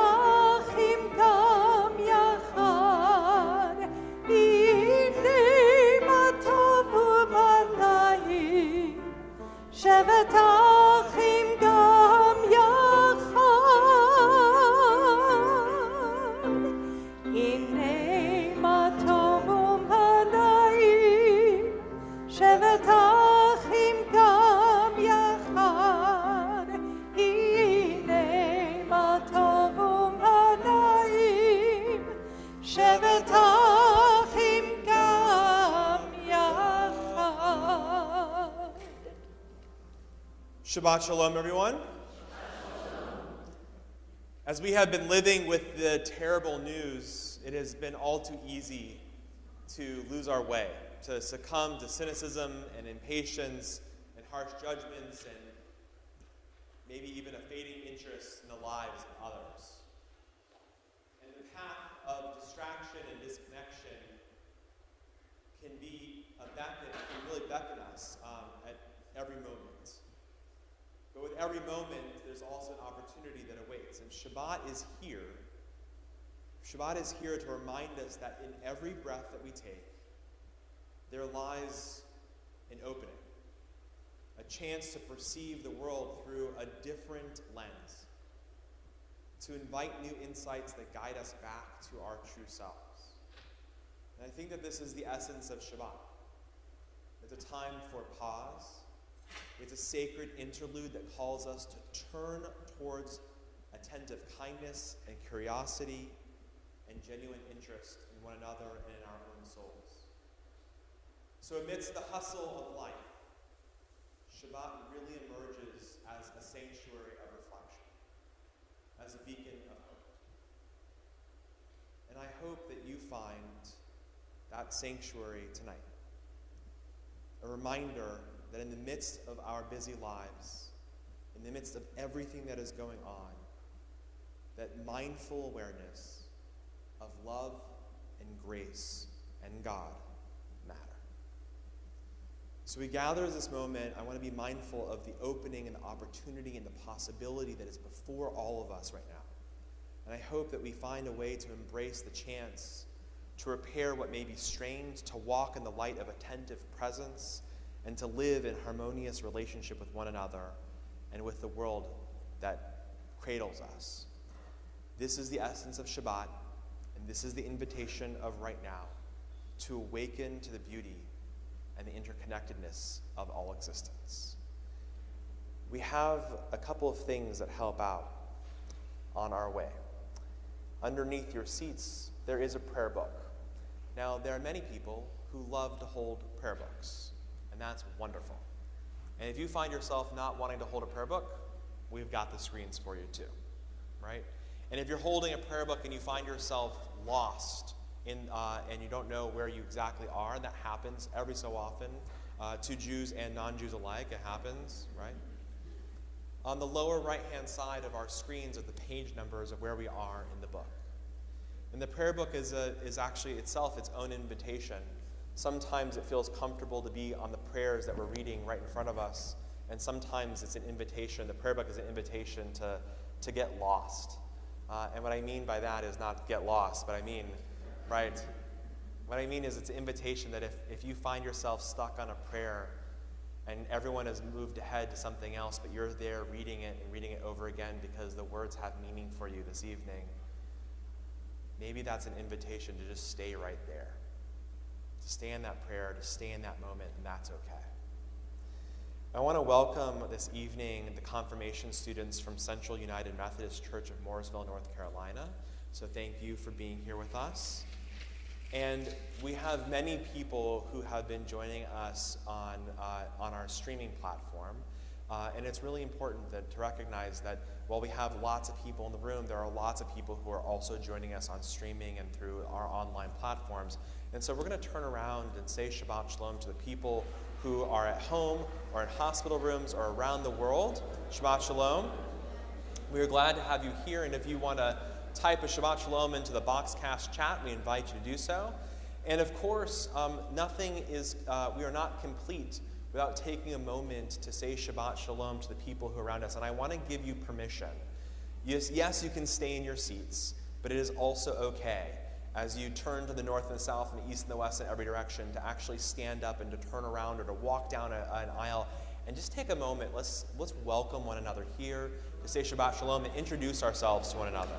אחים גם יחד, הנה מה טוב ומה נעים, שבת אחים גם יחד, הנה מה טוב ומה נעים, שבת אחים גם יחד, הנה מה טוב ומה נעים, שבת אחים גם יחד. Shabbat Shalom, everyone. As we have been living with the terrible news, it has been all too easy to lose our way, to succumb to cynicism and impatience and harsh judgments and maybe even a fading interest in the lives of others. And the path of distraction and disconnection can really beckon us at every moment. But with every moment, there's also an opportunity that awaits. And Shabbat is here. Shabbat is here to remind us that in every breath that we take, there lies an opening, a chance to perceive the world through a different lens, to invite new insights that guide us back to our true selves. And I think that this is the essence of Shabbat. It's a time for pause. It's a sacred interlude that calls us to turn towards attentive kindness and curiosity and genuine interest in one another and in our own souls. So amidst the hustle of life, Shabbat really emerges as a sanctuary of reflection, as a beacon of hope. And I hope that you find that sanctuary tonight. A reminder that in the midst of our busy lives, in the midst of everything that is going on, that mindful awareness of love and grace and God matter. So we gather at this moment. I want to be mindful of the opening and the opportunity and the possibility that is before all of us right now. And I hope that we find a way to embrace the chance to repair what may be strained, to walk in the light of attentive presence, and to live in harmonious relationship with one another and with the world that cradles us. This is the essence of Shabbat, and this is the invitation of right now, to awaken to the beauty and the interconnectedness of all existence. We have a couple of things that help out on our way. Underneath your seats, there is a prayer book. Now, there are many people who love to hold prayer books, and that's wonderful. And if you find yourself not wanting to hold a prayer book, we've got the screens for you too, right? And if you're holding a prayer book and you find yourself lost and you don't know where you exactly are, and that happens every so often to Jews and non-Jews alike, it happens, right? On the lower right-hand side of our screens are the page numbers of where we are in the book. And the prayer book is actually itself its own invitation. Sometimes it feels comfortable to be on the prayers that we're reading right in front of us, and sometimes it's an invitation. The prayer book is an invitation to get lost. And what I mean by that is not get lost, but I mean, right? What I mean is it's an invitation that if you find yourself stuck on a prayer and everyone has moved ahead to something else, but you're there reading it and reading it over again because the words have meaning for you this evening, maybe that's an invitation to just stay right there. To stay in that prayer, to stay in that moment, and that's okay. I want to welcome this evening the confirmation students from Central United Methodist Church of Mooresville, North Carolina. So thank you for being here with us. And we have many people who have been joining us on our streaming platform. And it's really important to recognize that while we have lots of people in the room, there are lots of people who are also joining us on streaming and through our online platforms. And so we're going to turn around and say Shabbat Shalom to the people who are at home or in hospital rooms or around the world. Shabbat Shalom. We are glad to have you here, and if you want to type a Shabbat Shalom into the Boxcast chat, we invite you to do so. And of course, we are not complete without taking a moment to say Shabbat Shalom to the people who are around us. And I want to give you permission. Yes, you can stay in your seats, but it is also okay as you turn to the north and the south and the east and the west in every direction to actually stand up and to turn around or to walk down an aisle and just take a moment. Let's welcome one another here to say Shabbat Shalom and introduce ourselves to one another.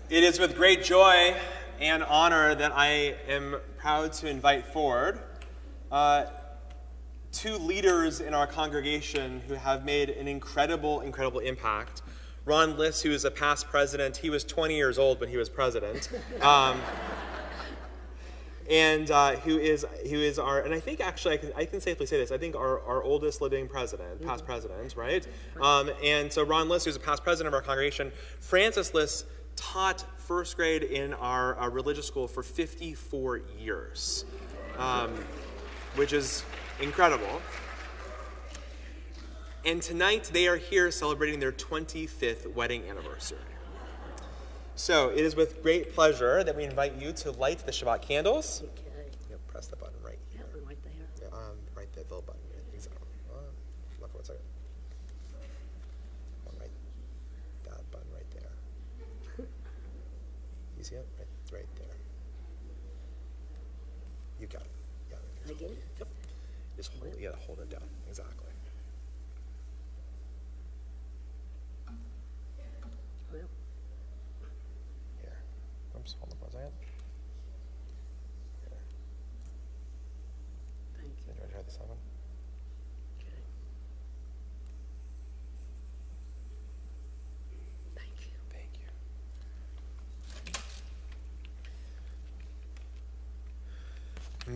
It is with great joy and honor that I am proud to invite forward two leaders in our congregation who have made an incredible impact. Ron Liss, who is a past president, he was 20 years old when he was president, and who is our, and I think actually I can safely say this, I think our oldest living president, past president, right? And so Ron Liss, who's a past president of our congregation, Francis Liss taught first grade in our religious school for 54 years, which is incredible. And tonight they are here celebrating their 25th wedding anniversary. So it is with great pleasure that we invite you to light the Shabbat candles. Okay. Yeah, press the button right here. Yeah, right there. Yeah, right there, the little button. Exactly. Look, 1 second. Right, that button right there. You see it? Right there. You got it. Yeah. I get it? Yep. Just hold it. You gotta hold it down. Exactly. Well, Here. Oops, hold on for a second. Here. thank you. Did you try this one? Okay. Thank you. Thank you.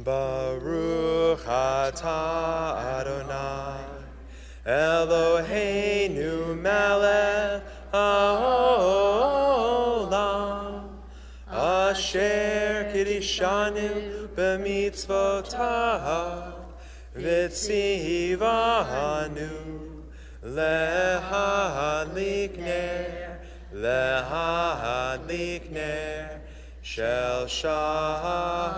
Baruch atah Adonai Eloheinu melech haolam asher kiddushanu b'mitzvotav v'tzivanu lehadlik ner shel Shabbat.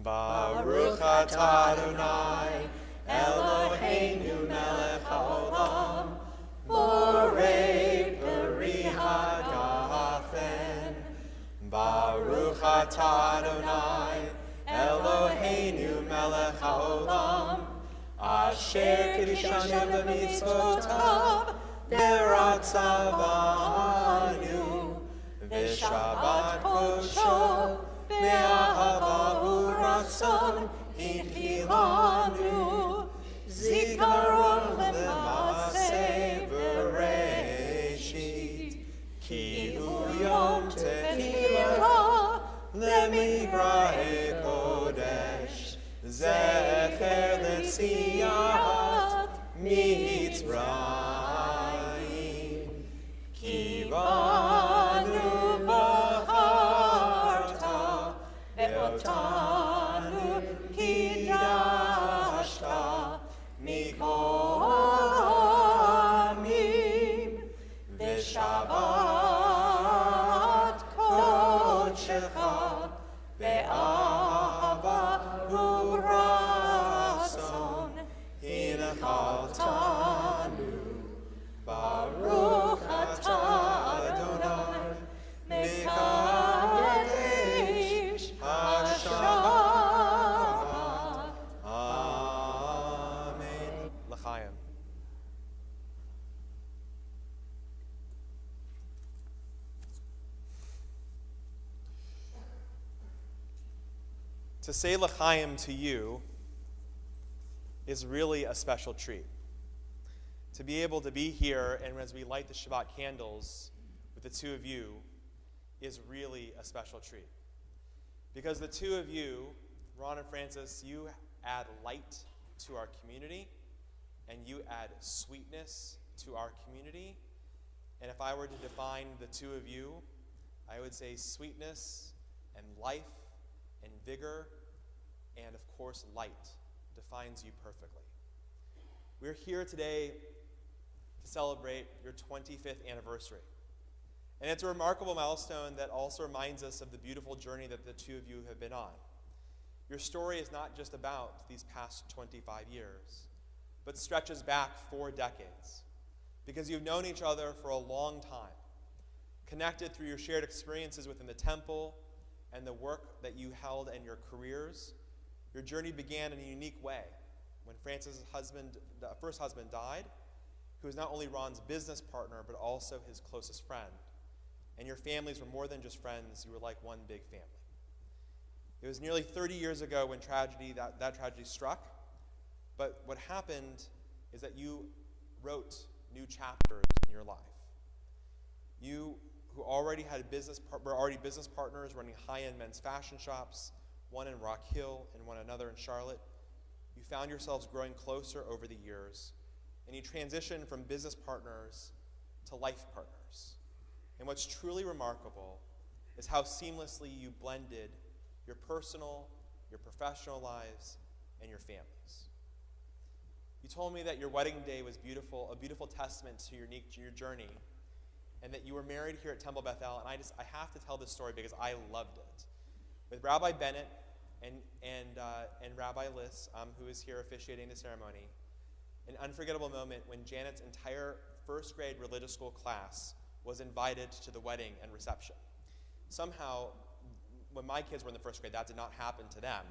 Baruch atah Adonai Eloheinu melech haolam borei peri hagafen. Baruch atah Adonai Eloheinu melech haolam asher kiddushanu b'mitzvotav v'ratzavanu v'shabbat kodsho ve'ahava u'ratzon hidchilanu zikaron lema'aseh v'reshit ki hu yom tefilah lemigrahe kodesh zecher letziyat mitzrayim ki banu v'charta ve'otanu kidashta mikol amim v'shabbat kodshecha ve'ahava u'ra Mikatanu, Baruch atah Adonai, Mekadesh HaShabbat. Amen. L'chaim. To say l'chaim to you is really a special treat. To be able to be here and as we light the Shabbat candles with the two of you is really a special treat. Because the two of you, Ron and Francis, you add light to our community and you add sweetness to our community. And if I were to define the two of you, I would say sweetness and life and vigor and, of course, light defines you perfectly. We're here today to celebrate your 25th anniversary. And it's a remarkable milestone that also reminds us of the beautiful journey that the two of you have been on. Your story is not just about these past 25 years, but stretches back 4 decades, because you've known each other for a long time, connected through your shared experiences within the temple and the work that you held in your careers. Your journey began in a unique way when Francis' first husband died, who was not only Ron's business partner, but also his closest friend. And your families were more than just friends, you were like one big family. It was nearly 30 years ago when that tragedy struck, but what happened is that you wrote new chapters in your life. You, who already were already business partners running high-end men's fashion shops, one in Rock Hill and one another in Charlotte, you found yourselves growing closer over the years, and you transitioned from business partners to life partners. And what's truly remarkable is how seamlessly you blended your personal, your professional lives, and your families. You told me that your wedding day was beautiful, a beautiful testament to your journey, and that you were married here at Temple Bethel, and I have to tell this story because I loved it. With Rabbi Bennett and Rabbi Liss, who is here officiating the ceremony, an unforgettable moment when Janet's entire first grade religious school class was invited to the wedding and reception. Somehow, when my kids were in the first grade, that did not happen to them.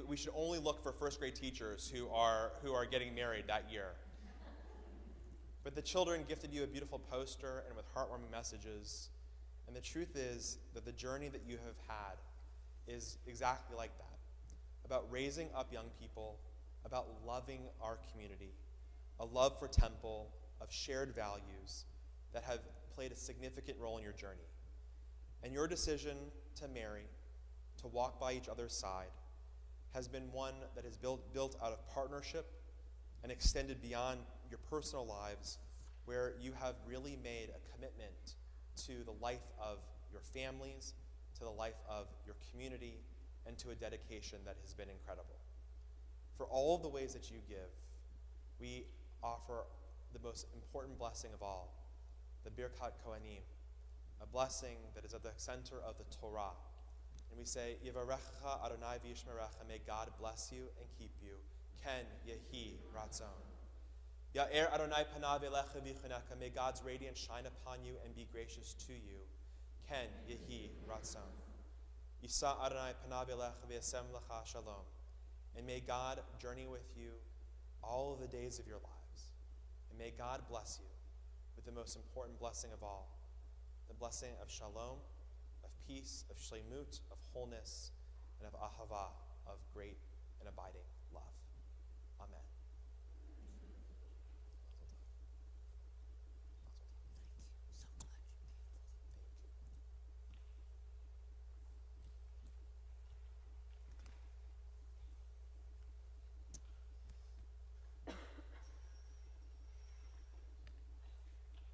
We should only look for first grade teachers who are getting married that year. But the children gifted you a beautiful poster and with heartwarming messages. And the truth is that the journey that you have had is exactly like that. About raising up young people, about loving our community, a love for Temple, of shared values that have played a significant role in your journey. And your decision to marry, to walk by each other's side, has been one that is built out of partnership and extended beyond your personal lives, where you have really made a commitment to the life of your families, to the life of your community, and to a dedication that has been incredible. For all of the ways that you give, we offer the most important blessing of all, the Birkat Kohanim, a blessing that is at the center of the Torah. And we say, Yivarecha Adonai v'yishmerecha, may God bless you and keep you. Ken yehi ratzon. Ya'er Adonai panav elecha v'chunecha, may God's radiance shine upon you and be gracious to you. Ken yehi ratzon. Yisa Adonai panav elecha v'yasem lecha shalom. And may God journey with you all of the days of your lives. And may God bless you with the most important blessing of all, the blessing of shalom, of peace, of shlemut, of wholeness, and of ahava, of great and abiding love. Amen.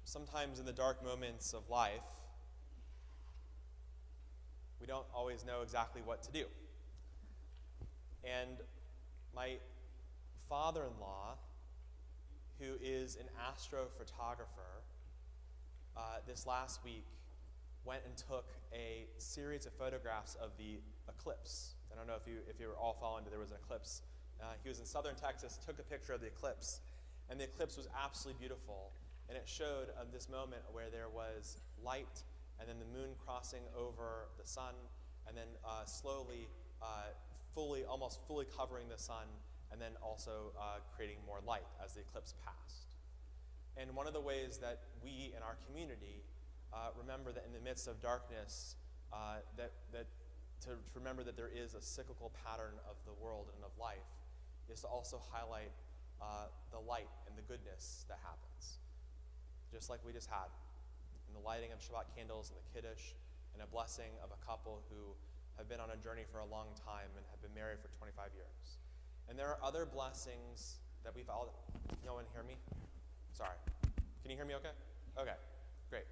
Sometimes in the dark moments of life, we don't always know exactly what to do. And my father-in-law, who is an astrophotographer, this last week went and took a series of photographs of the eclipse. I don't know if you were all following, but there was an eclipse He was in southern Texas, took a picture of the eclipse, and the eclipse was absolutely beautiful. And it showed this moment where there was light, and then the moon crossing over the sun, and then slowly, almost fully covering the sun, and then also creating more light as the eclipse passed. And one of the ways that we in our community remember that in the midst of darkness, to remember that there is a cyclical pattern of the world and of life, is to also highlight the light and the goodness that happens. Just like we just had in the lighting of Shabbat candles and the Kiddush, and a blessing of a couple who have been on a journey for a long time and have been married for 25 years. And there are other blessings that we've all... No one hear me? Sorry. Can you hear me okay? Okay, great.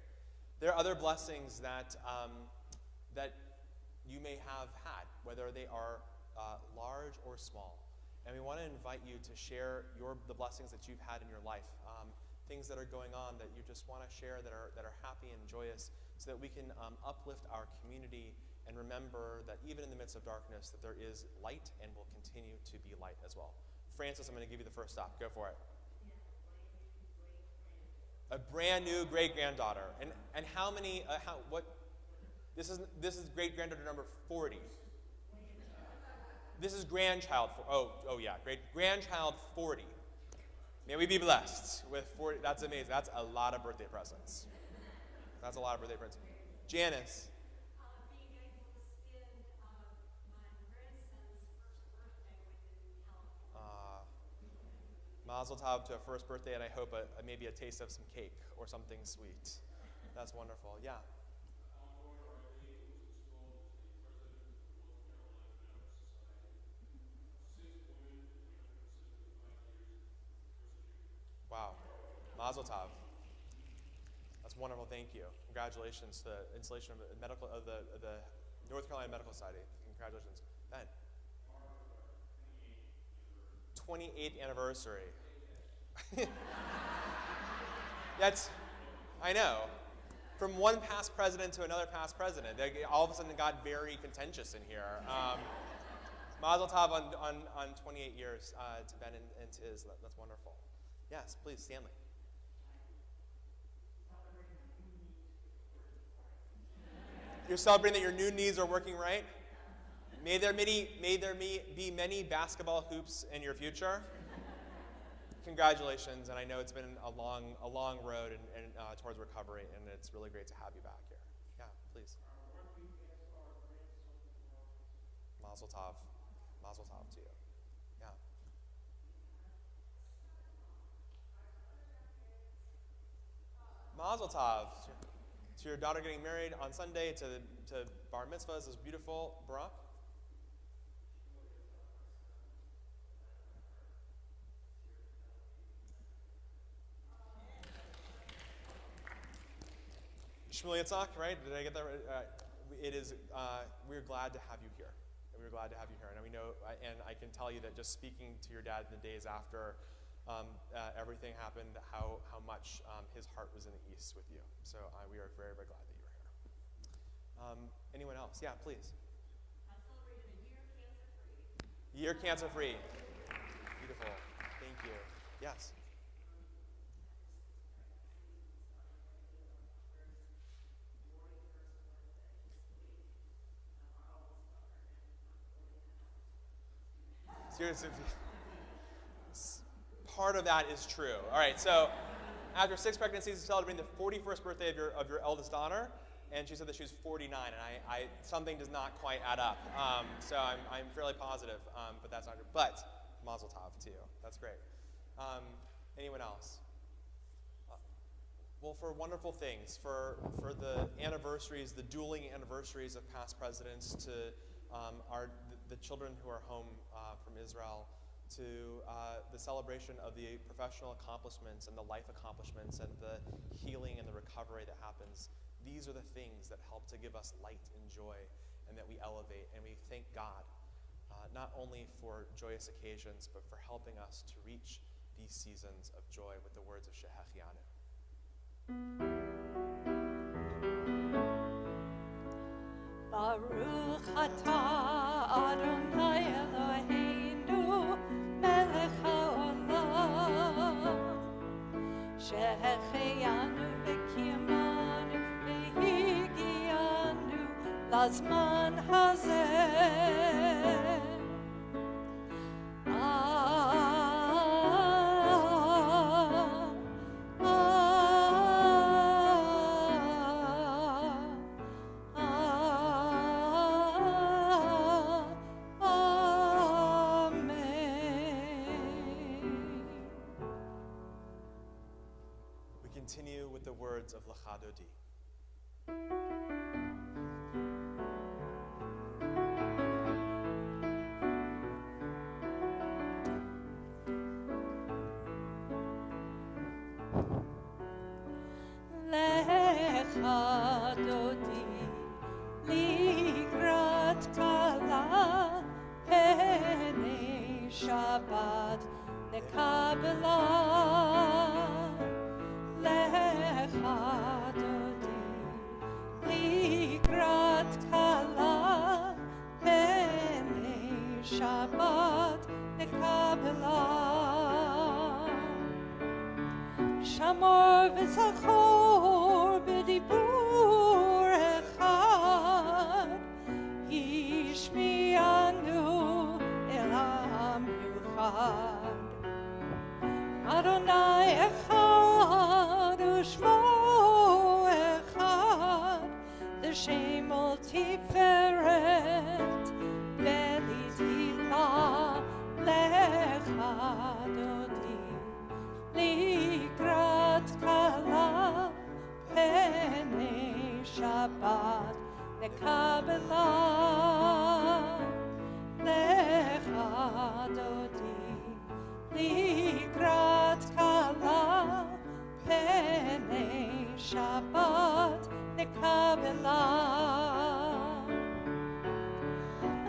There are other blessings that that you may have had, whether they are large or small. And we want to invite you to share the blessings that you've had in your life, things that are going on that you just want to share that are happy and joyous, so that we can uplift our community and remember that even in the midst of darkness, that there is light and will continue to be light as well. Francis, I'm going to give you the first stop. Go for it. A brand new great-granddaughter. And how many, this is great-granddaughter number 40. This is grandchild, grandchild 40. May we be blessed with 40. That's amazing. That's a lot of birthday presents. That's a lot of birthday presents. Janice. Being able to spend my grandson's first birthday with him in California. Mazel tov to a first birthday, and I hope maybe a taste of some cake or something sweet. That's wonderful. Yeah. Wow. Mazel tov. That's wonderful. Thank you. Congratulations to the installation of the North Carolina Medical Society. Congratulations. Ben. 28th anniversary. I know. From one past president to another past president, they all of a sudden got very contentious in here. Mazel tov on 28 years to Ben and to his. That's wonderful. Yes, please, Stanley. You're celebrating that your new knees are working right? May there be many basketball hoops in your future. Congratulations, and I know it's been a long road and towards recovery, and it's really great to have you back here. Yeah, please. Mazel tov. Mazel tov to you. Yeah. Mazel tov to your daughter getting married on Sunday, to bar mitzvahs is beautiful. Barak? Shmuel Yitzhak, right? Did I get that right? We're glad to have you here. We're glad to have you here. And we know, and I can tell you that just speaking to your dad in the days after everything happened, how much his heart was in the East with you. So we are very, very glad that you are here. Anyone else? Yeah, please. I celebrated a year cancer-free. Year cancer-free. Beautiful. Thank you. Yes. Seriously, part of that is true. All right, so after 6 pregnancies, celebrating the 41st birthday of your eldest daughter, and she said that she was 49, and something does not quite add up. So I'm fairly positive, but that's not true. But mazel tov to you. That's great. Anyone else? Well, for wonderful things, for the anniversaries, the dueling anniversaries of past presidents, to the children who are home from Israel, to the celebration of the professional accomplishments and the life accomplishments and the healing and the recovery that happens. These are the things that help to give us light and joy, and that we elevate, and we thank God, not only for joyous occasions, but for helping us to reach these seasons of joy with the words of Shehechianu. Baruch atah Adonai Eloheinu בזמן הזה. Continue with the words of Lecha Dodi. Lecha Dodi לקראת כלה פני שבת נקבלה. Lecha Dodi לקראת כלה פני שבת נקבלה. שמור וזכור בדיבור אחד, השמיענו אל המיוחד. אדוני אחד ושמו אחד, לשמו תפארת ולתהילה. Lecha Dodi לקראת כלה פני שבת נקבלה. Lecha Dodi לקראת כלה פני שבת נקבלה.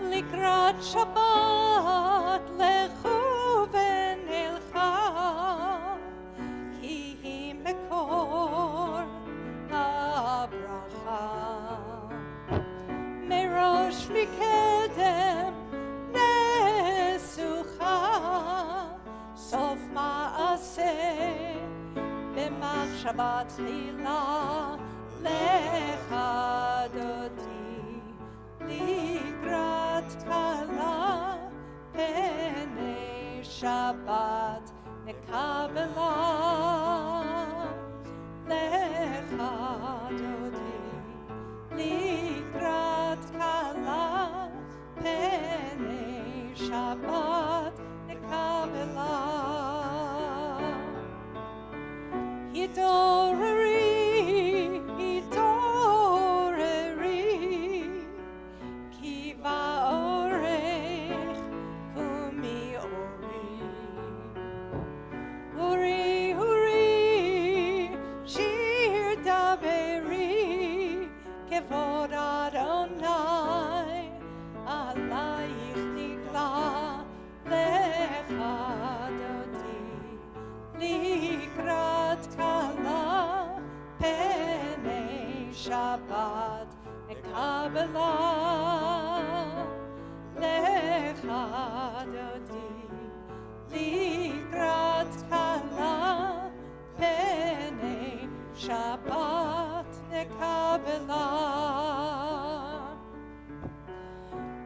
לקראת שבת לכו ונלכה, כי היא מקור הברכה. מראש מקדם נסוכה, סוף מעשה במחשבה תחילה. Lecha Dodi לקראת כלה פני שבת נקבלה. Lecha Dodi לקראת כלה פני שבת נקבלה. התעוררי, התעוררי, כי באורך קומי אורי. אורי, אורי, שיר דברי, כבוד אדוני עלייך נגלה. Lecha Dodi לקראת כלה פני שבת נקבלה. Lecha Dodi לקראת כלה פני שבת נקבלה.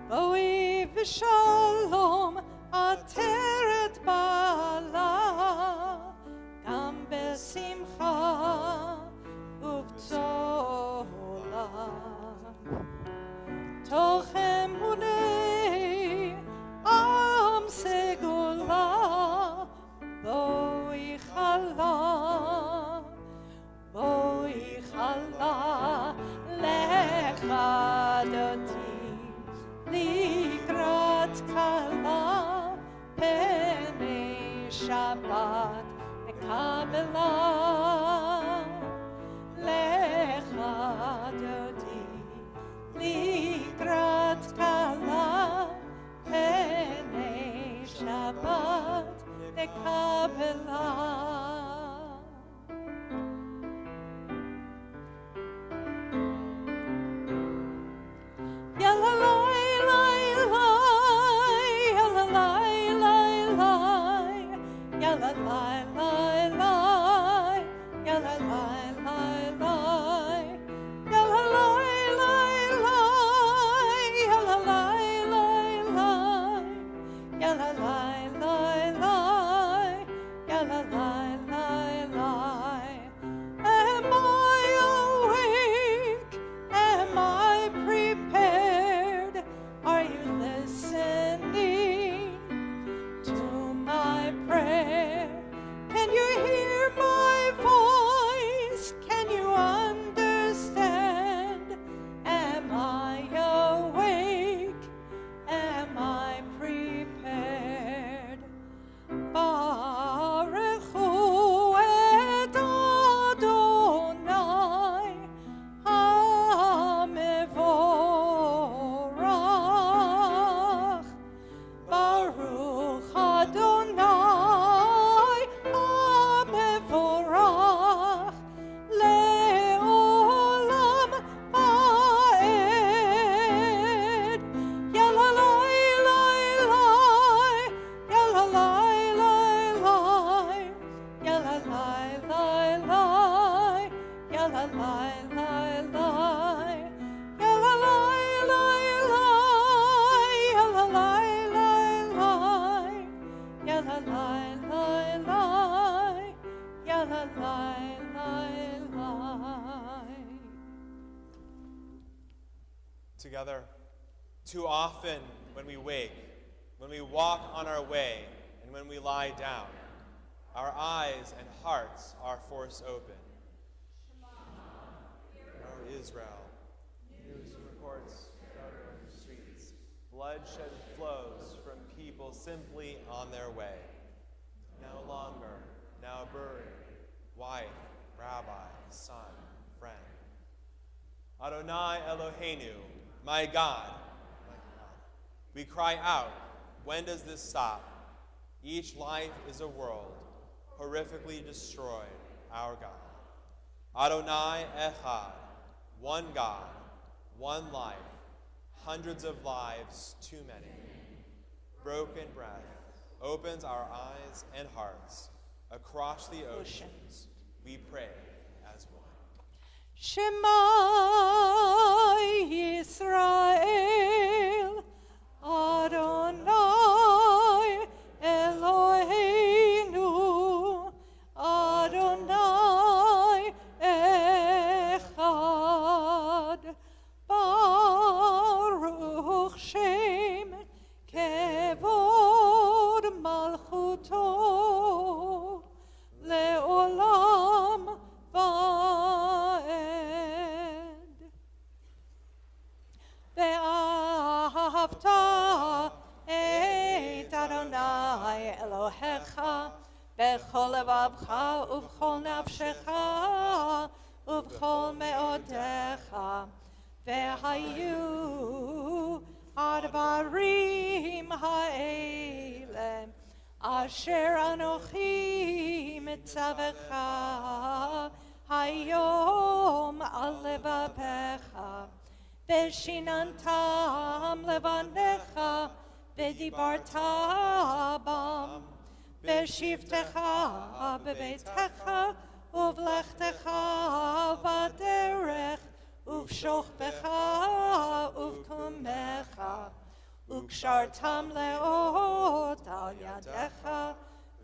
בואי ושלום עטרת בעלה, גם בשמחה ובצהלה. תוך אמוני עם סגולה, בואי חלה, בואי חלה. Lecha Dodi לקראת כלה פני שבת נקבלה. Lecha Dodi לקראת כלה פני שבת נקבלה. Adonai המבורך לעולם ועד. יללי לילי, יללי לילי, יללי לילי, יללי לילי, יללי לילי, יללי light, yellow light, yellow light, light. Together, too often when we wake, when we walk on our way, and when we lie down, our eyes and hearts are forced open. O Israel, news reports throughout our streets. Bloodshed flows from people simply on their way. No longer, now buried, wife, rabbi, son, friend. Adonai Eloheinu, my God. We cry out, when does this stop? Each life is a world, horrifically destroyed, our God. Adonai Echad, one God, one life, hundreds of lives, too many. Broken breath opens our eyes and hearts. Across the oceans, we pray as one. Shema Yisrael, Adonai Eloheinu, Adonai Echad, Baruch Shem Kevod Malchuto Leolam Vaed. Ve'ahavta et Adonai Elohecha bechol levavcha uvchol nafshecha uvchol meodecha ve'hayu advarim ha'ele asher anochi mitzavecha hayom al levavecha Veshinantam levanecha, vedibarta bam, veshivtecha bebetecha, uvlechtecha vaderech, uvshochbecha uvkumecha, ukshartam leot al yadecha,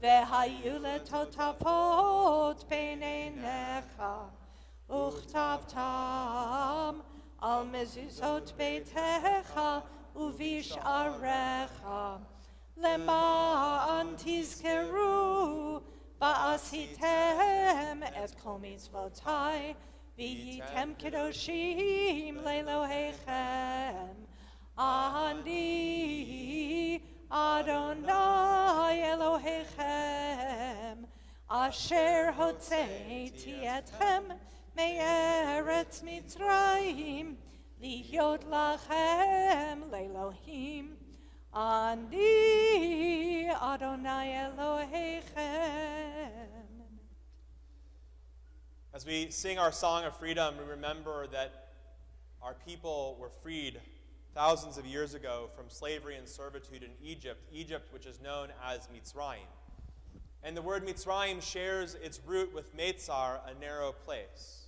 vehayu letotafot peinenecha, uchtavtam al mezuzot beitecha uvish'arecha lema'an tizkeru ba'asitem et kol mitzvotai v'yitem kedoshim le'elohechem ani Adonai Elohechem asher hotzeiti etchem me'eretz Mitzrayim lihyot lachem le'elohim ani Adonai Elohechem. As we sing our song of freedom, we remember that our people were freed thousands of years ago from slavery and servitude in Egypt, which is known as Mitzrayim. And the word Mitzrayim shares its root with Meitzar, a narrow place.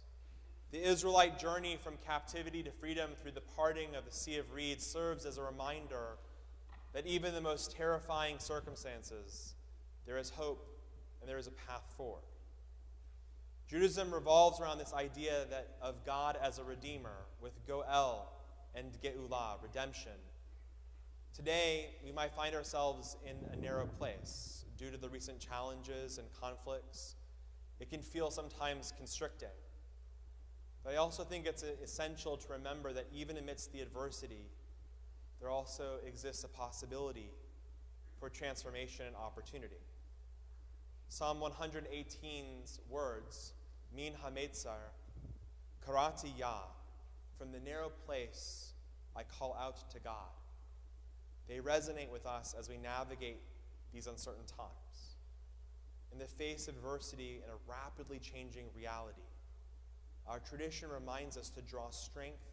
The Israelite journey from captivity to freedom through the parting of the Sea of Reeds serves as a reminder that even in the most terrifying circumstances, there is hope and there is a path forward. Judaism revolves around this idea of God as a redeemer with Goel and Geulah, redemption. Today, we might find ourselves in a narrow place due to the recent challenges and conflicts. It can feel sometimes constricting. But I also think it's essential to remember that even amidst the adversity, there also exists a possibility for transformation and opportunity. Psalm 118's words, Min HaMeitzar, Karati Yah, from the narrow place I call out to God. They resonate with us as we navigate these uncertain times. In the face of adversity and a rapidly changing reality, our tradition reminds us to draw strength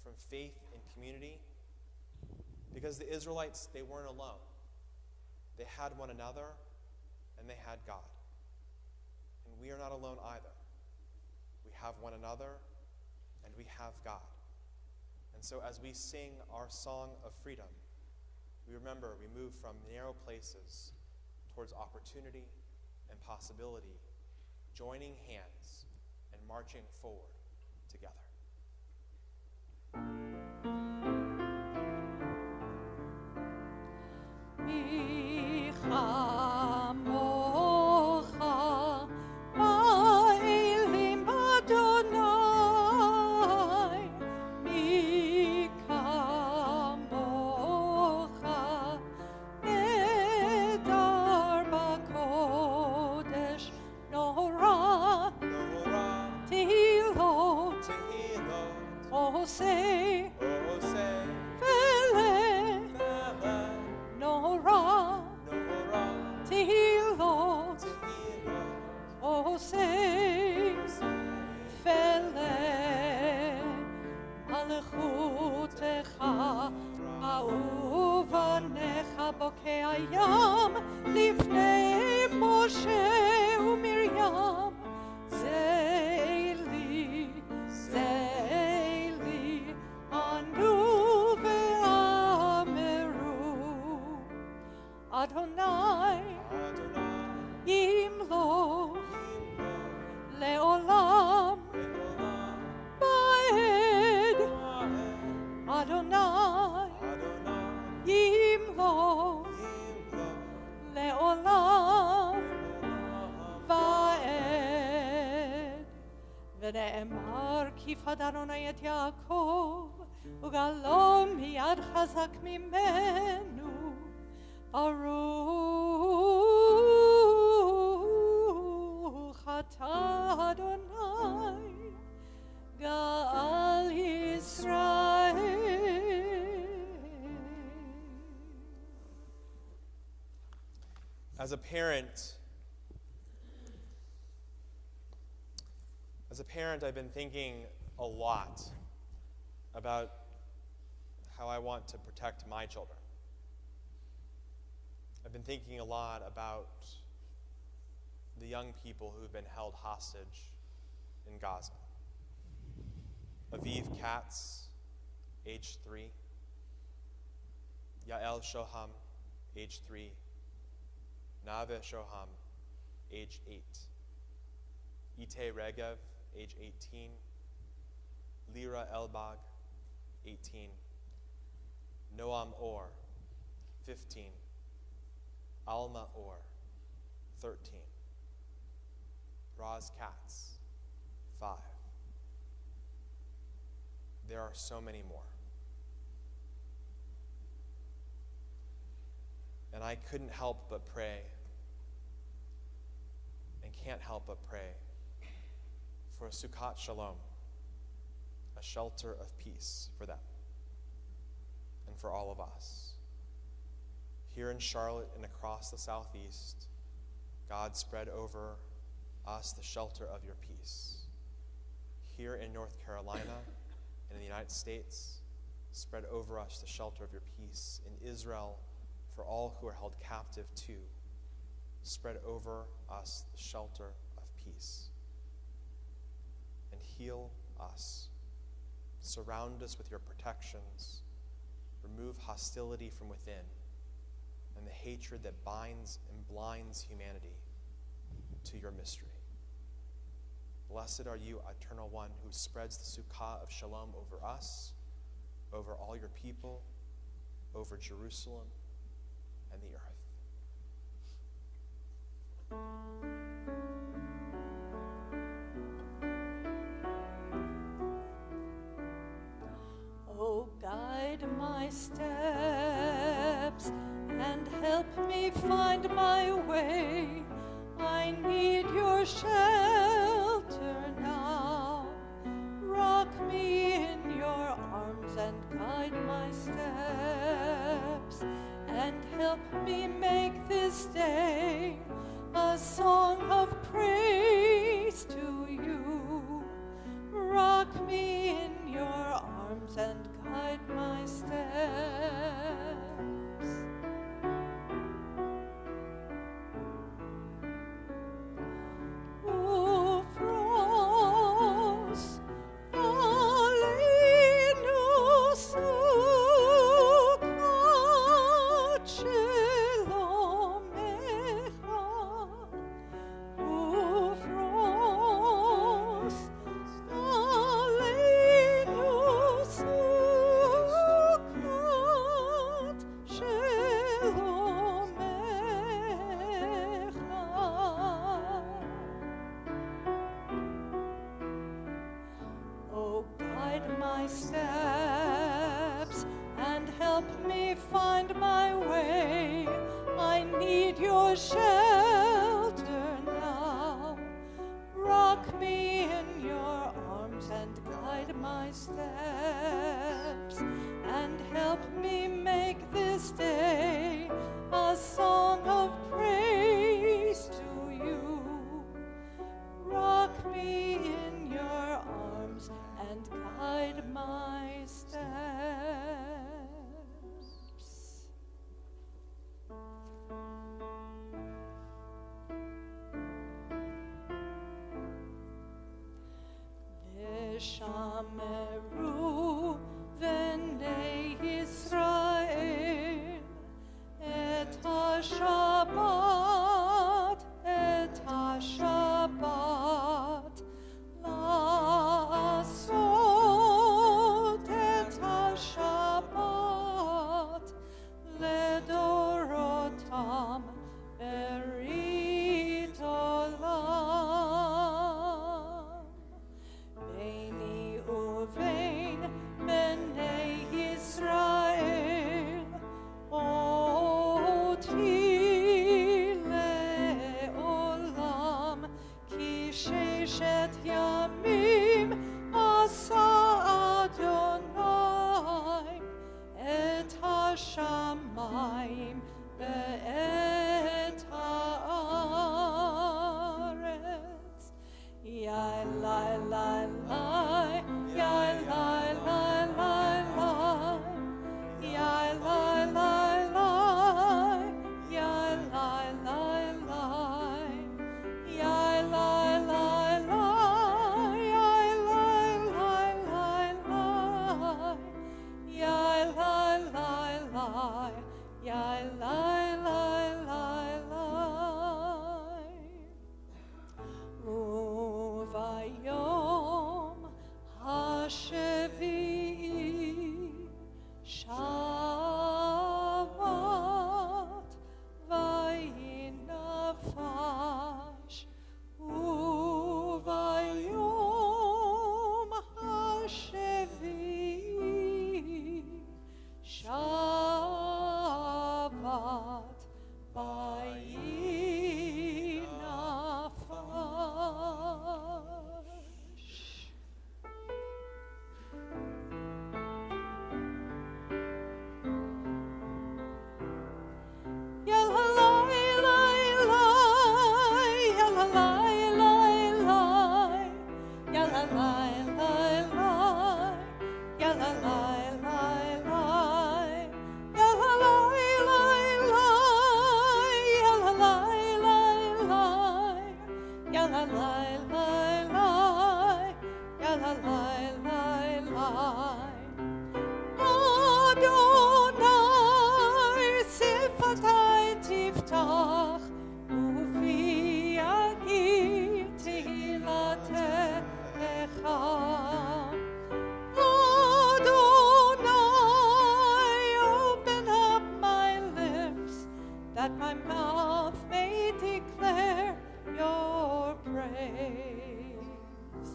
from faith and community, because the Israelites, they weren't alone. They had one another, and they had God. And we are not alone either. We have one another, and we have God. And so as we sing our song of freedom, we remember we move from narrow places towards opportunity and possibility, joining hands and marching forward together. ונאמר כי פד אדוני את יעקב וגלו מיד חזק ממנו ברוך אתה אדוני גאל ישראל. As a parent, I've been thinking a lot about how I want to protect my children. I've been thinking a lot about the young people who've been held hostage in Gaza. Aviv Katz, age 3. Yael Shoham, age 3. Nave Shoham, age 8. Ite Regev, age 18. Lira Elbag, 18. Noam Or, 15. Alma Or, 13. Roz Katz, 5. There are so many more. And I couldn't help but pray, and can't help but pray, for a Sukkot Shalom, a shelter of peace for them and for all of us. Here in Charlotte and across the Southeast, God spread over us the shelter of your peace. Here in North Carolina and in the United States, spread over us the shelter of your peace. In Israel, for all who are held captive too, spread over us the shelter of peace. And heal us. Surround us with your protections. Remove hostility from within and the hatred that binds and blinds humanity to your mystery. Blessed are you, Eternal One, who spreads the Sukkah of Shalom over us, over all your people, over Jerusalem and the earth. Oh, guide my steps and help me find my way. I need your shelter now. Rock me in your arms and guide my steps and help me make this day a song of praise to you. Rock me in your arms and guide my steps. My steps and help me find my way. I need your shelter now. Rock me in your arms and guide my steps and help me make this day a song of praise to you. Rock me in your arms and guide my steps. Vishameru v'nei Yisrael et ha-Shabbat, et ha-Shabbat. La'asot et ha-Shabbat ledorotam berit olam. Beini uvein bnei Yisrael oti le'olam ki sheshet yamim asa Adonai et hashamayim ve'et haaretz. Yai lai lai lai, yai lai lai lai lai, yai lai lai lai, yai lai lai lai, yai lai lai lai, yai lai lai lai lai, yai lai lai lai, yai lai lai lai lai. Uvayom ha-shevi'i Shabbat vayinafash. Uvayom ha-shevi'i Shabbat vayinafash. Adonai sifatai tiftach ufi yagid tehilatecha. Adonai, open up my lips that my mouth may declare your praise.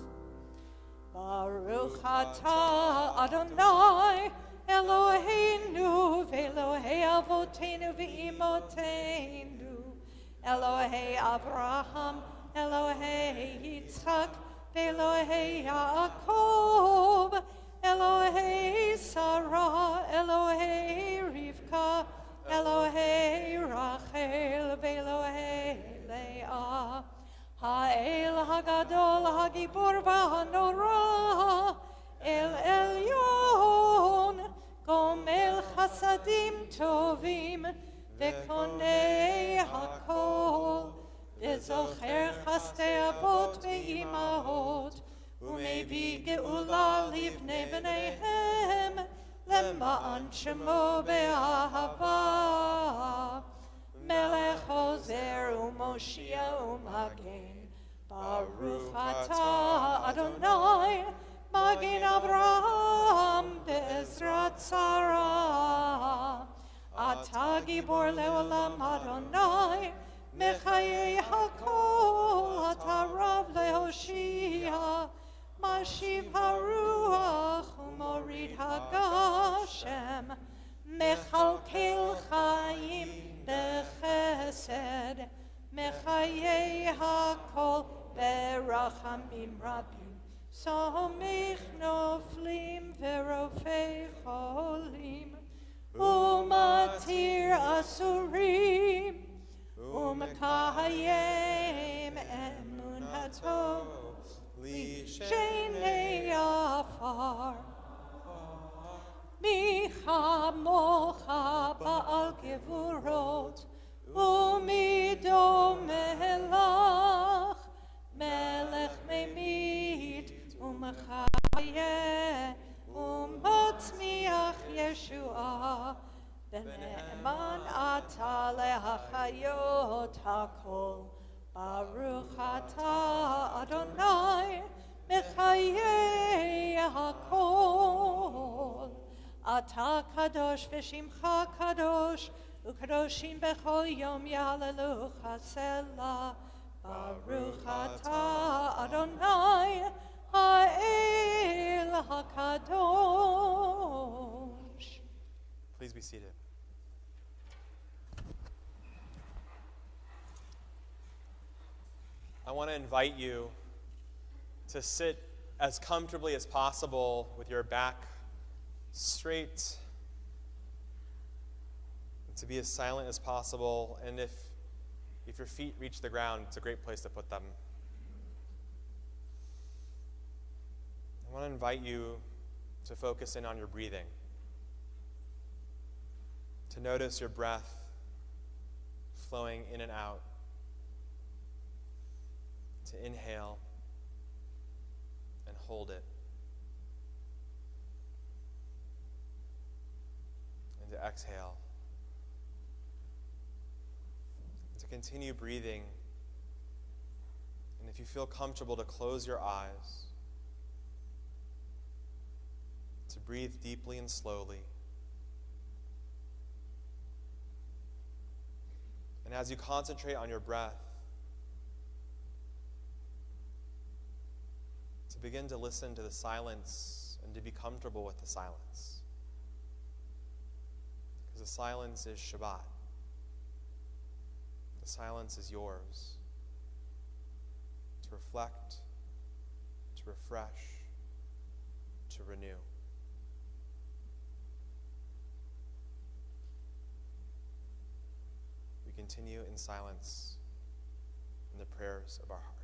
Baruch atah Adonai Eloheinu ve'Elohei avotenu ve'imotenu, Elohei Avraham, Elohei Yitzchak, ve'Elohei Yaakov, Elohei Sarah, Elohei Rivka, Elohei Rachel ve'Elohei Leah, Ha'el Hagadol Hagibor v'Hanora, El Elyon, Gomel Chasadim Tovim, Ve'konei Hakol, Ve'zocher Chastei Avot ve'imahot, Umevi Geula Livnei B'neihem, למען שמו באהבה, מלך עוזר ומושיע ומגן, ברוך אתה אדוני, מגן אברהם בעזרת שרה. אתה גיבור לעולם אדוני, מחיי הכל, אתה רב להושיע, משיב הרוח ומוריד הגשם, מכלכל חיים בחסד, מחיי הכל ברחמים רבים, סומך נופלים ורופא חולים, ומתיר אסורים, ומקיים אמונתו שני עפר. מי כמוך בעל גבורות, ומי דומה לך, מלך ממית ומחיה, ומצמיח ישועה, ונאמן אתה להחיות הכל. ברוך אתה אדוני מחיי הכל. אתה קדוש ושמך קדוש, וקדושים בכל יום יהללוך סלה. ברוך אתה אדוני האל הקדוש. Please be seated. I want to invite you to sit as comfortably as possible with your back straight, and to be as silent as possible. And if your feet reach the ground, it's a great place to put them. I want to invite you to focus in on your breathing, to notice your breath flowing in and out, to inhale and hold it, and to exhale, and to continue breathing. And if you feel comfortable, to close your eyes, to breathe deeply and slowly. And as you concentrate on your breath, to begin to listen to the silence and to be comfortable with the silence. Because the silence is Shabbat. The silence is yours to reflect, to refresh, to renew. We continue in silence in the prayers of our hearts.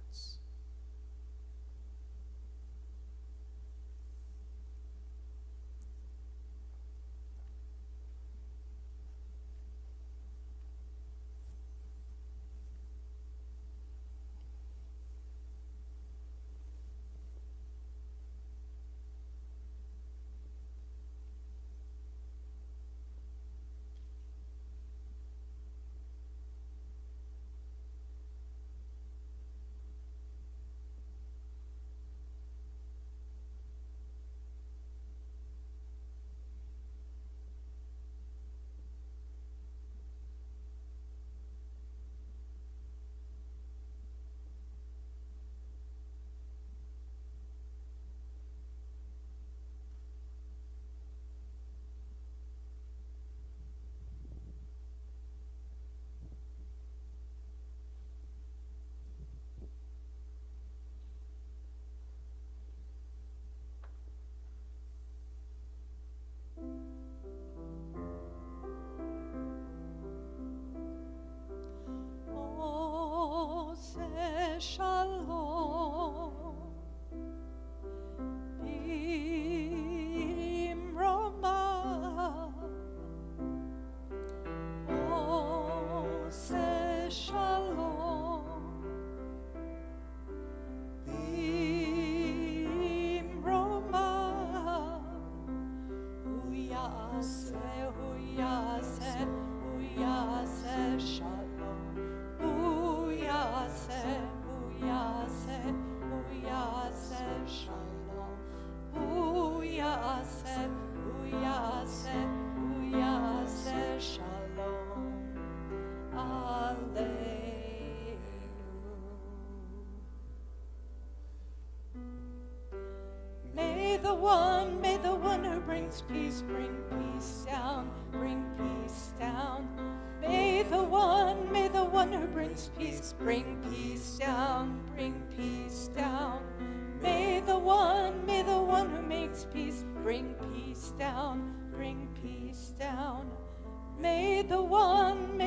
brings peace, bring peace down, bring peace down. May the one who brings peace, bring peace down, bring peace down. May the one who makes peace, bring peace down, bring peace down. May the one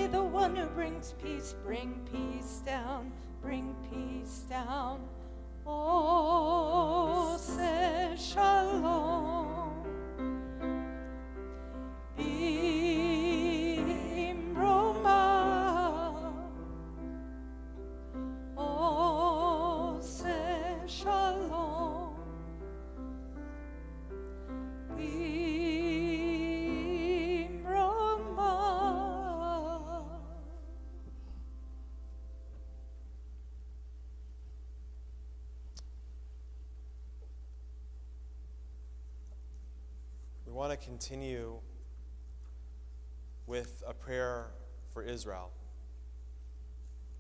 who brings peace, bring peace down, bring peace down. Oh, say shalom. Imroma. Oh, say shalom. Imroma. We want to continue with a prayer for Israel.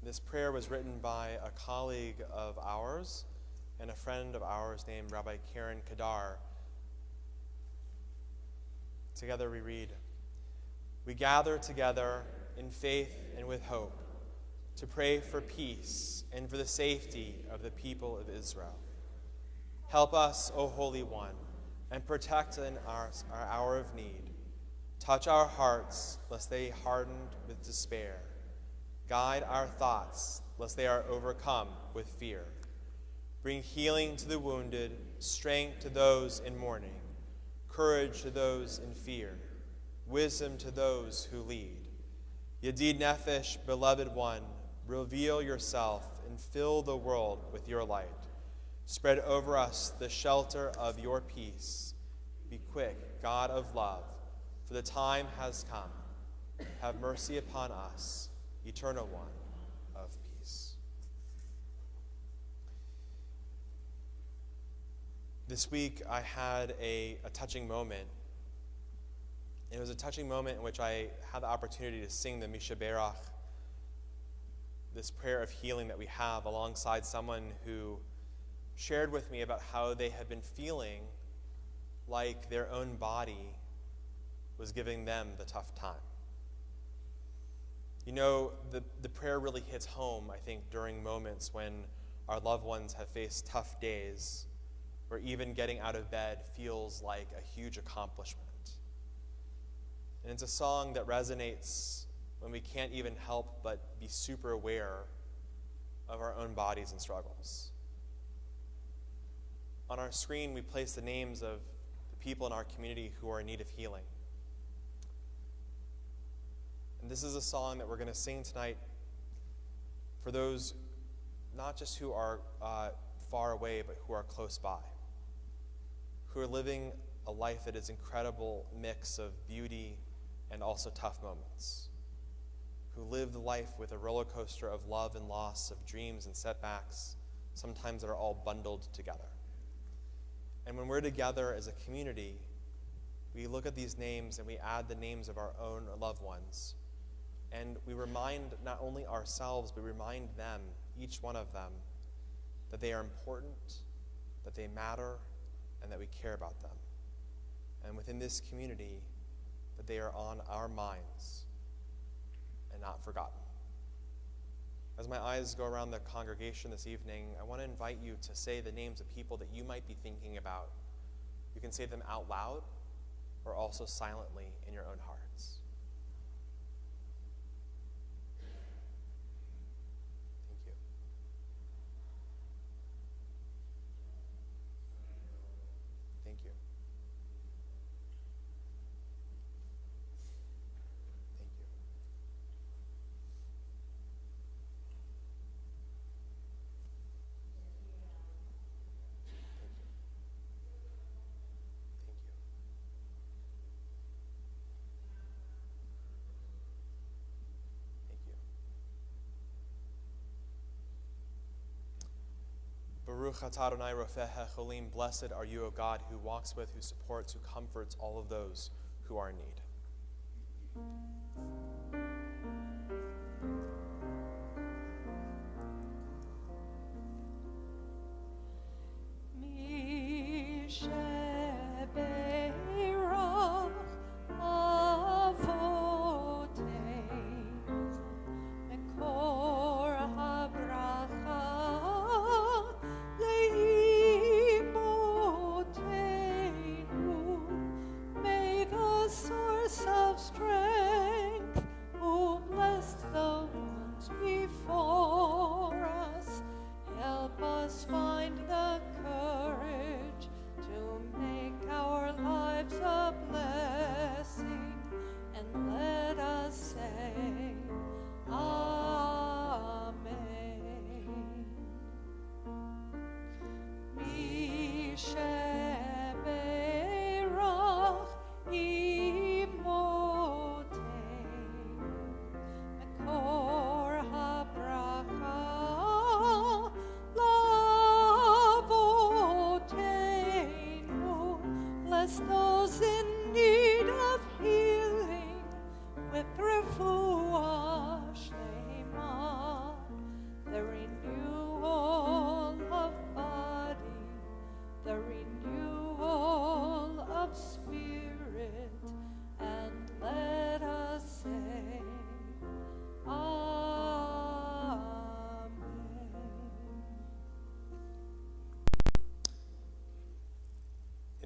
This prayer was written by a colleague of ours and a friend of ours named Rabbi Karen Kadar. Together we read, "We gather together in faith and with hope to pray for peace and for the safety of the people of Israel. Help us, O Holy One, and protect in our hour of need. Touch our hearts, lest they hardened with despair. Guide our thoughts, lest they are overcome with fear. Bring healing to the wounded, strength to those in mourning, courage to those in fear, wisdom to those who lead. Yedid Nefesh, beloved one, reveal yourself and fill the world with your light. Spread over us the shelter of your peace. Be quick, God of love, for the time has come. Have mercy upon us, eternal one of peace." This week I had a touching moment. It was a touching moment in which I had the opportunity to sing the Mishaberach, this prayer of healing that we have, alongside someone who shared with me about how they had been feeling like their own body was giving them the tough time. You know, the prayer really hits home, I think, during moments when our loved ones have faced tough days, where even getting out of bed feels like a huge accomplishment. And it's a song that resonates when we can't even help but be super aware of our own bodies and struggles. On our screen, we place the names of the people in our community who are in need of healing. And this is a song that we're going to sing tonight for those not just who are far away, but who are close by, who are living a life that is incredible mix of beauty and also tough moments, who live life with a roller coaster of love and loss, of dreams and setbacks, sometimes that are all bundled together. And when we're together as a community, we look at these names and we add the names of our own loved ones. And we remind not only ourselves, but remind them, each one of them, that they are important, that they matter, and that we care about them. And within this community, that they are on our minds and not forgotten. As my eyes go around the congregation this evening, I want to invite you to say the names of people that you might be thinking about. You can say them out loud or also silently in your own hearts. Thank you. Thank you. Thank you. Baruch atah Adonai Rofecha Cholim, blessed are you, O God, who walks with, who supports, who comforts all of those who are in need. Mishaberach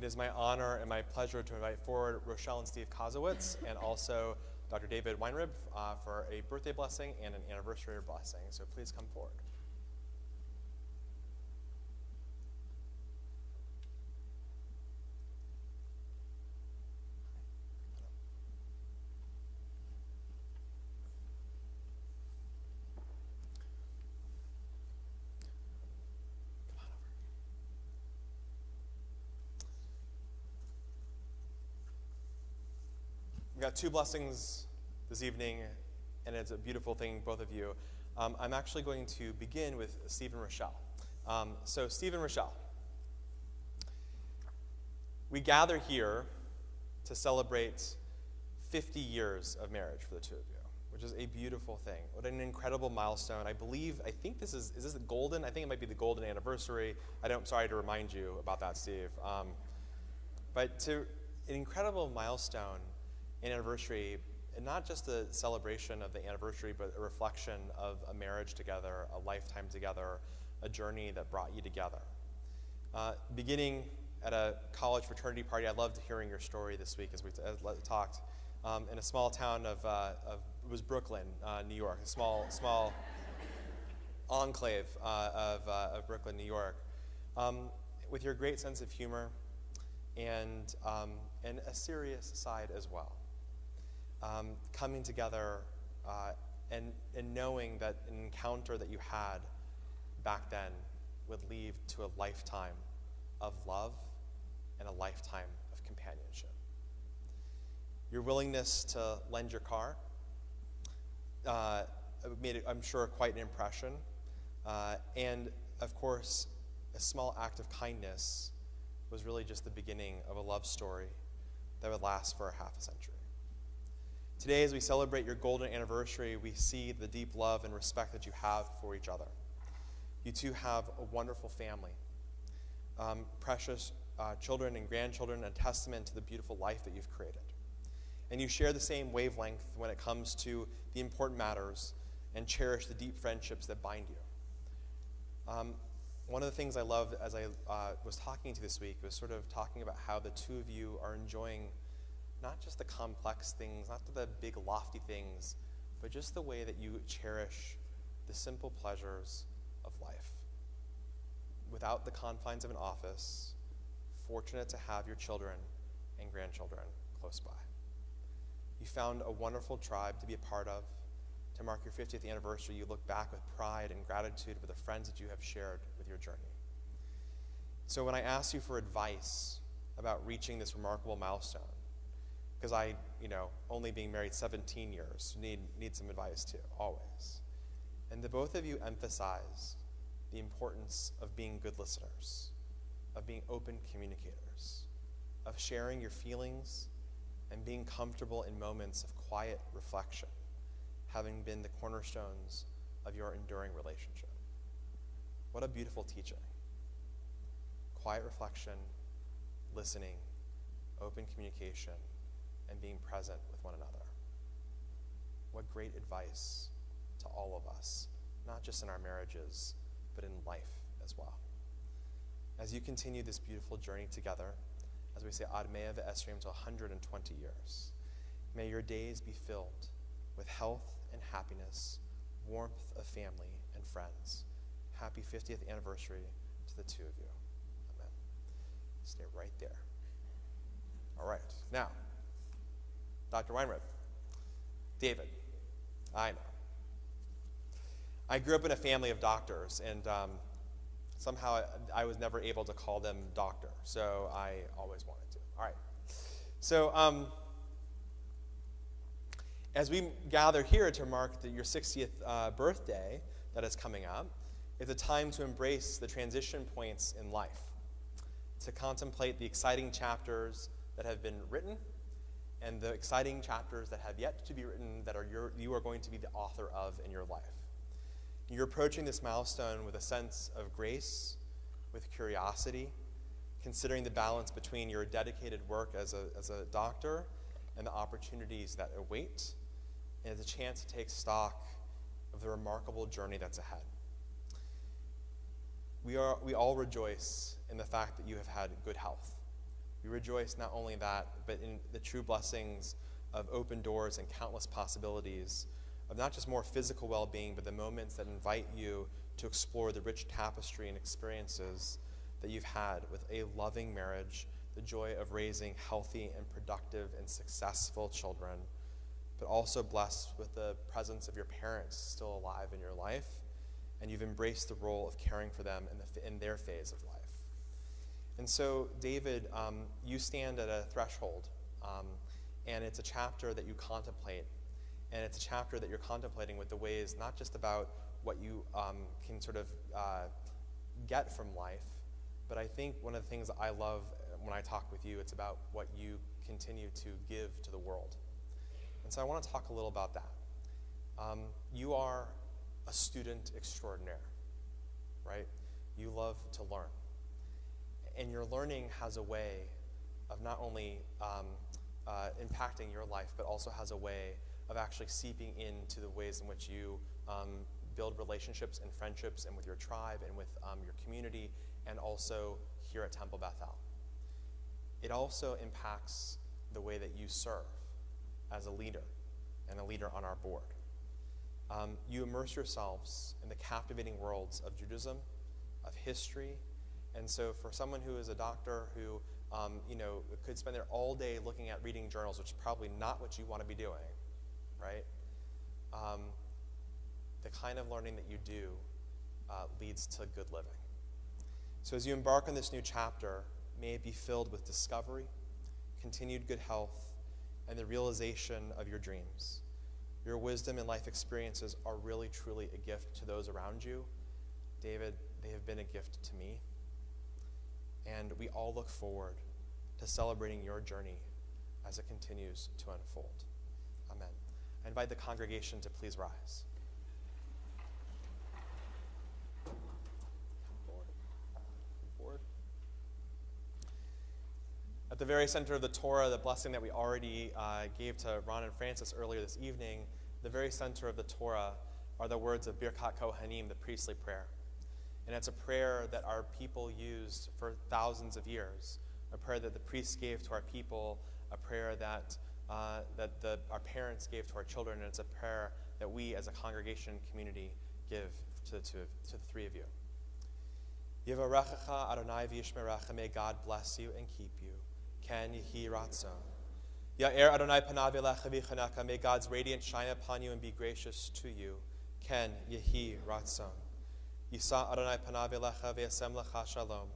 It is my honor and my pleasure to invite forward Rochelle and Steve Kozowitz and also Dr. David Weinrib for a birthday blessing and an anniversary blessing. So please come forward. We've got two blessings this evening, and it's a beautiful thing, both of you. I'm actually going to begin with Steve and Rochelle. So Steve and Rochelle, we gather here to celebrate 50 years of marriage for the two of you, which is a beautiful thing. What an incredible milestone. I think this is this the golden? I think it might be the golden anniversary. Sorry to remind you about that, Steve. But an incredible milestone, an anniversary, and not just a celebration of the anniversary, but a reflection of a marriage together, a lifetime together, a journey that brought you together. Beginning at a college fraternity party, I loved hearing your story this week as we talked. In a small town of it was Brooklyn, New York, a small enclave of Brooklyn, New York, with your great sense of humor and a serious side as well. Coming together and knowing that an encounter that you had back then would lead to a lifetime of love and a lifetime of companionship. Your willingness to lend your car made, I'm sure, quite an impression. And, of course, a small act of kindness was really just the beginning of a love story that would last for a half a century. Today, as we celebrate your golden anniversary, we see the deep love and respect that you have for each other. You two have a wonderful family, precious children and grandchildren, a testament to the beautiful life that you've created. And you share the same wavelength when it comes to the important matters and cherish the deep friendships that bind you. One of the things I loved as I was talking to you this week was sort of talking about how the two of you are enjoying not just the complex things, not the big lofty things, but just the way that you cherish the simple pleasures of life. Without the confines of an office, fortunate to have your children and grandchildren close by. You found a wonderful tribe to be a part of. To mark your 50th anniversary, you look back with pride and gratitude for the friends that you have shared with your journey. So when I asked you for advice about reaching this remarkable milestone, because I, only being married 17 years, need some advice too, always. And the both of you emphasize the importance of being good listeners, of being open communicators, of sharing your feelings and being comfortable in moments of quiet reflection, having been the cornerstones of your enduring relationship. What a beautiful teaching. Quiet reflection, listening, open communication, and being present with one another. What great advice to all of us, not just in our marriages, but in life as well. As you continue this beautiful journey together, as we say, Ad Mea Ve'esrim, to 120 years, may your days be filled with health and happiness, warmth of family and friends. Happy 50th anniversary to the two of you. Amen. Stay right there. All right. Now, Dr. Weinrib. David. I know. I grew up in a family of doctors, and somehow I was never able to call them doctor, so I always wanted to. All right. So as we gather here to mark your 60th birthday that is coming up, it's a time to embrace the transition points in life, to contemplate the exciting chapters that have been written and the exciting chapters that have yet to be written that you are going to be the author of in your life. You're approaching this milestone with a sense of grace, with curiosity, considering the balance between your dedicated work as a doctor and the opportunities that await, and it's a chance to take stock of the remarkable journey that's ahead. We all rejoice in the fact that you have had good health. We rejoice not only that, but in the true blessings of open doors and countless possibilities of not just more physical well-being, but the moments that invite you to explore the rich tapestry and experiences that you've had with a loving marriage, the joy of raising healthy and productive and successful children, but also blessed with the presence of your parents still alive in your life, and you've embraced the role of caring for them in their phase of life. And so, David, you stand at a threshold, and it's a chapter that you contemplate, and it's a chapter that you're contemplating with the ways not just about what you can sort of get from life, but I think one of the things that I love when I talk with you, it's about what you continue to give to the world. And so I want to talk a little about that. You are a student extraordinaire, right? You love to learn. And your learning has a way of not only impacting your life, but also has a way of actually seeping into the ways in which you build relationships and friendships and with your tribe and with your community, and also here at Temple Bethel. It also impacts the way that you serve as a leader and a leader on our board. You immerse yourselves in the captivating worlds of Judaism, of history, and so for someone who is a doctor who could spend there all day looking at reading journals, which is probably not what you want to be doing, right? The kind of learning that you do leads to good living. So as you embark on this new chapter, may it be filled with discovery, continued good health, and the realization of your dreams. Your wisdom and life experiences are really, truly a gift to those around you. David, they have been a gift to me. And we all look forward to celebrating your journey as it continues to unfold. Amen. I invite the congregation to please rise. Forward. At the very center of the Torah, the blessing that we already gave to Ron and Francis earlier this evening, the very center of the Torah are the words of Birkat Kohanim, the priestly prayer. And it's a prayer that our people used for thousands of years, a prayer that the priests gave to our people, a prayer that our parents gave to our children, and it's a prayer that we as a congregation and community give to the three of you. Yevarechecha Adonai v'yishmerecha, may God bless you and keep you. Ken yehi ratzon. Ya'er Adonai panav elecha v'chaneka, may God's radiance shine upon you and be gracious to you. Ken yehi ratzon. Yisa Adonai panav elecha v'yasem lecha shalom.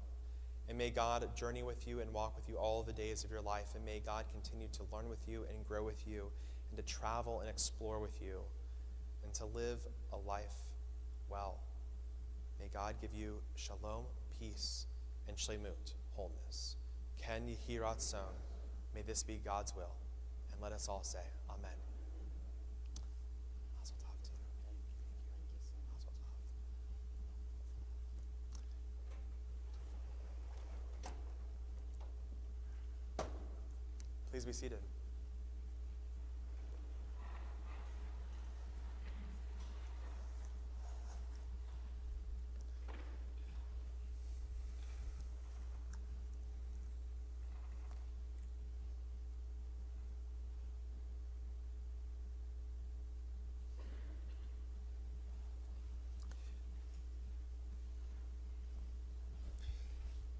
And may God journey with you and walk with you all the days of your life, and may God continue to learn with you and grow with you, and to travel and explore with you, and to live a life well. May God give you shalom, peace, and shlemut, wholeness. Ken yehi ratzon. May this be God's will. And let us all say, Amen. Mazel tov to you. Mazel tov. Please be seated.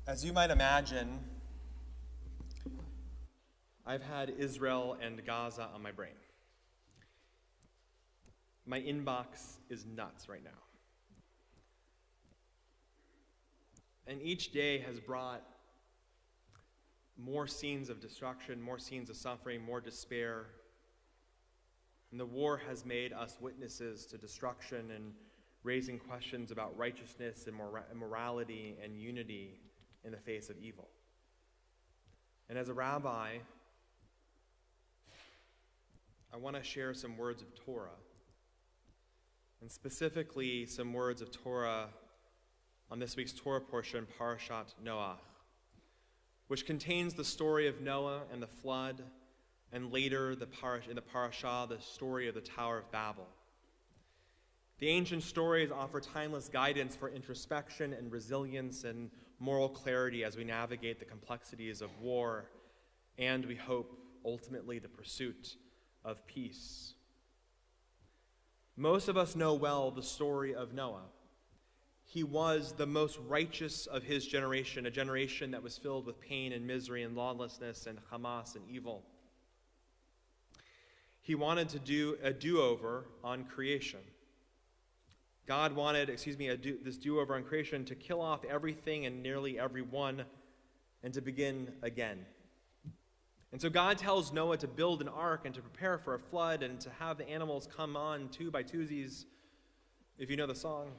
As you might imagine, I've had Israel and Gaza on my brain. My inbox is nuts right now. And each day has brought more scenes of destruction, more scenes of suffering, more despair. And the war has made us witnesses to destruction and raising questions about righteousness and morality and unity in the face of evil. And as a rabbi, I want to share some words of Torah, and specifically some words of Torah on this week's Torah portion, Parashat Noach, which contains the story of Noah and the flood, and later in the parasha, the story of the Tower of Babel. The ancient stories offer timeless guidance for introspection and resilience and moral clarity as we navigate the complexities of war and, we hope, ultimately the pursuit of peace. Most of us know well the story of Noah. He was the most righteous of his generation, a generation that was filled with pain and misery and lawlessness and Hamas and evil. He wanted to do a do-over on creation. God wanted, this do-over on creation to kill off everything and nearly everyone and to begin again. And so God tells Noah to build an ark and to prepare for a flood and to have the animals come on two by twosies, if you know the song.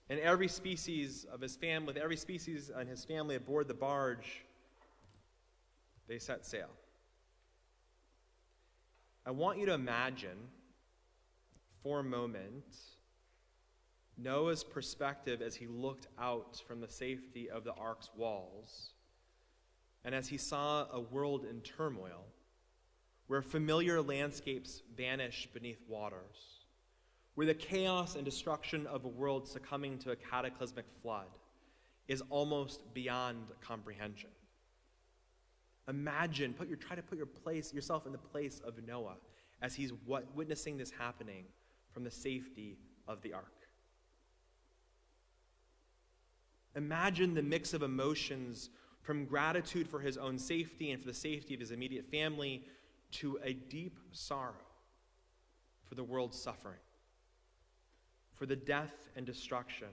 And every species of his family, with every species and his family aboard the barge, they set sail. I want you to imagine for a moment Noah's perspective as he looked out from the safety of the ark's walls and as he saw a world in turmoil where familiar landscapes vanish beneath waters, where the chaos and destruction of a world succumbing to a cataclysmic flood is almost beyond comprehension. Imagine, try to put yourself in the place of Noah as he's witnessing this happening from the safety of the ark. Imagine the mix of emotions from gratitude for his own safety and for the safety of his immediate family to a deep sorrow for the world's suffering, for the death and destruction.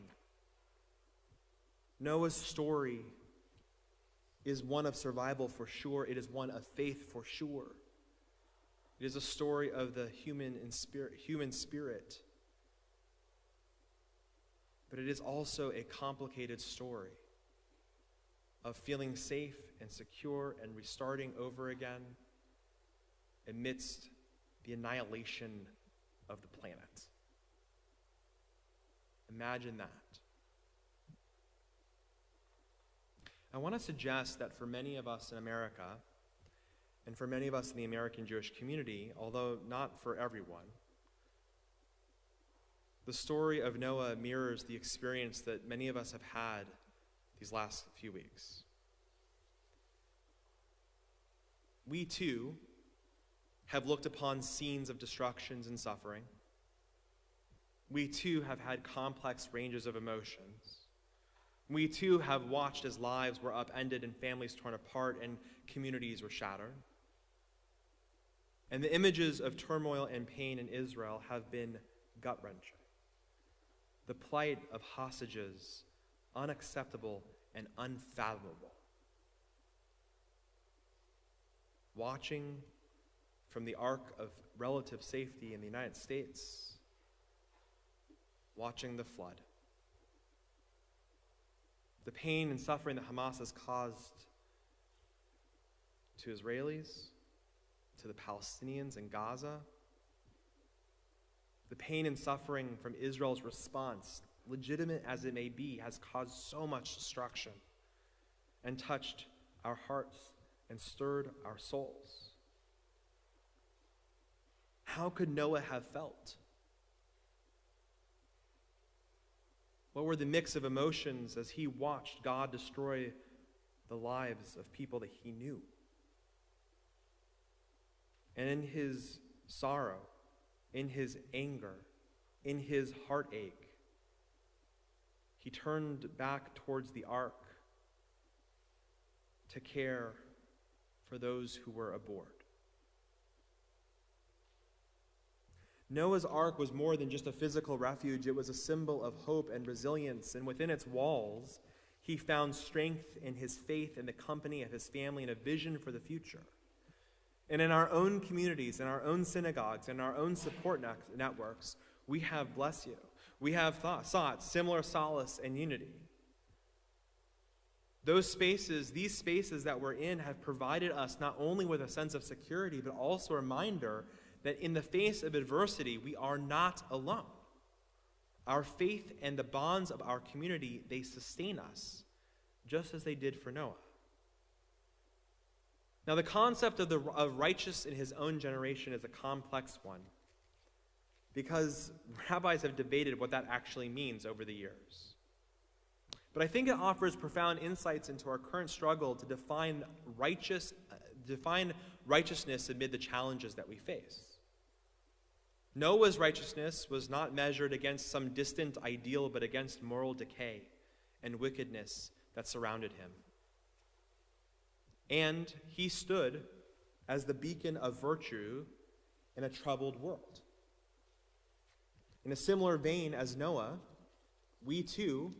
Noah's story is one of survival for sure. It is one of faith for sure. It is a story of the human spirit. But it is also a complicated story of feeling safe and secure and restarting over again amidst the annihilation of the planet. Imagine that. I want to suggest that for many of us in America, and for many of us in the American Jewish community, although not for everyone, the story of Noah mirrors the experience that many of us have had these last few weeks. We too have looked upon scenes of destructions and suffering. We too have had complex ranges of emotions. We too have watched as lives were upended and families torn apart and communities were shattered. And the images of turmoil and pain in Israel have been gut-wrenching. The plight of hostages, unacceptable and unfathomable. Watching from the ark of relative safety in the United States, watching the flood. The pain and suffering that Hamas has caused to Israelis, to the Palestinians in Gaza, the pain and suffering from Israel's response, legitimate as it may be, has caused so much destruction and touched our hearts and stirred our souls. How could Noah have felt? What were the mix of emotions as he watched God destroy the lives of people that he knew? And in his sorrow, in his anger, in his heartache, he turned back towards the ark to care for those who were aboard. Noah's ark was more than just a physical refuge. It was a symbol of hope and resilience. And within its walls, he found strength in his faith and the company of his family and a vision for the future. And in our own communities, in our own synagogues, in our own support networks, we have, bless you, we have sought similar solace and unity. These spaces that we're in have provided us not only with a sense of security, but also a reminder that in the face of adversity, we are not alone. Our faith and the bonds of our community, they sustain us, just as they did for Noah. Now, the concept of righteous in his own generation is a complex one. because rabbis have debated what that actually means over the years. But I think it offers profound insights into our current struggle to define righteousness amid the challenges that we face. Noah's righteousness was not measured against some distant ideal, but against moral decay and wickedness that surrounded him. And he stood as the beacon of virtue in a troubled world. In a similar vein as Noah, we too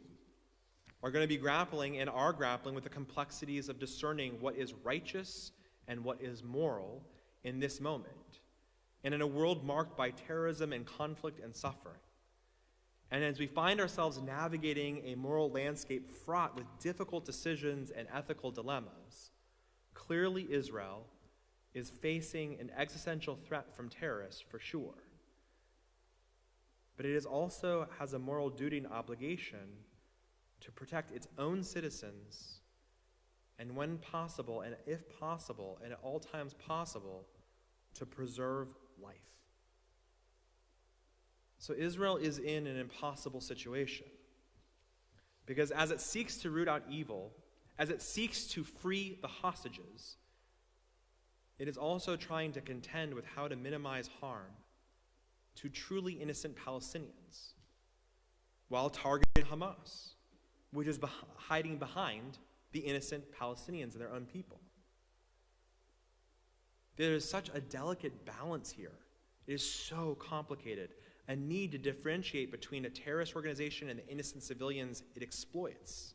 are going to be grappling and are grappling with the complexities of discerning what is righteous and what is moral in this moment, and in a world marked by terrorism and conflict and suffering. And as we find ourselves navigating a moral landscape fraught with difficult decisions and ethical dilemmas, clearly Israel is facing an existential threat from terrorists for sure. But it also has a moral duty and obligation to protect its own citizens, and when possible, and if possible, and at all times possible, to preserve life. So Israel is in an impossible situation, because as it seeks to root out evil, as it seeks to free the hostages, it is also trying to contend with how to minimize harm to truly innocent Palestinians, while targeting Hamas, which is hiding behind the innocent Palestinians and their own people. There is such a delicate balance here. It is so complicated. A need to differentiate between a terrorist organization and the innocent civilians it exploits.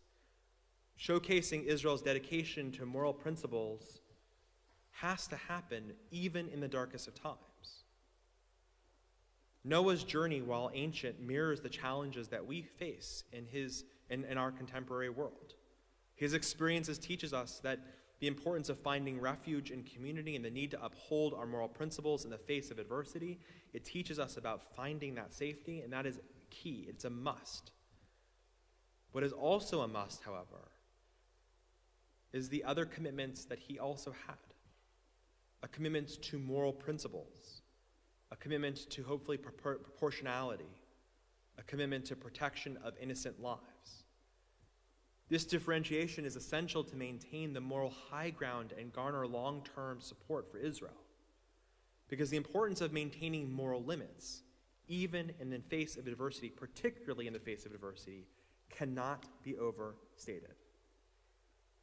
Showcasing Israel's dedication to moral principles has to happen even in the darkest of times. Noah's journey, while ancient, mirrors the challenges that we face in our contemporary world. His experiences teaches us that the importance of finding refuge in community and the need to uphold our moral principles in the face of adversity. It teaches us about finding that safety, and that is key. It's a must. What is also a must, however, is the other commitments that he also had. A commitment to moral principles, a commitment to hopefully proportionality, a commitment to protection of innocent lives. This differentiation is essential to maintain the moral high ground and garner long-term support for Israel, because the importance of maintaining moral limits, even in the face of adversity, particularly in the face of adversity, cannot be overstated.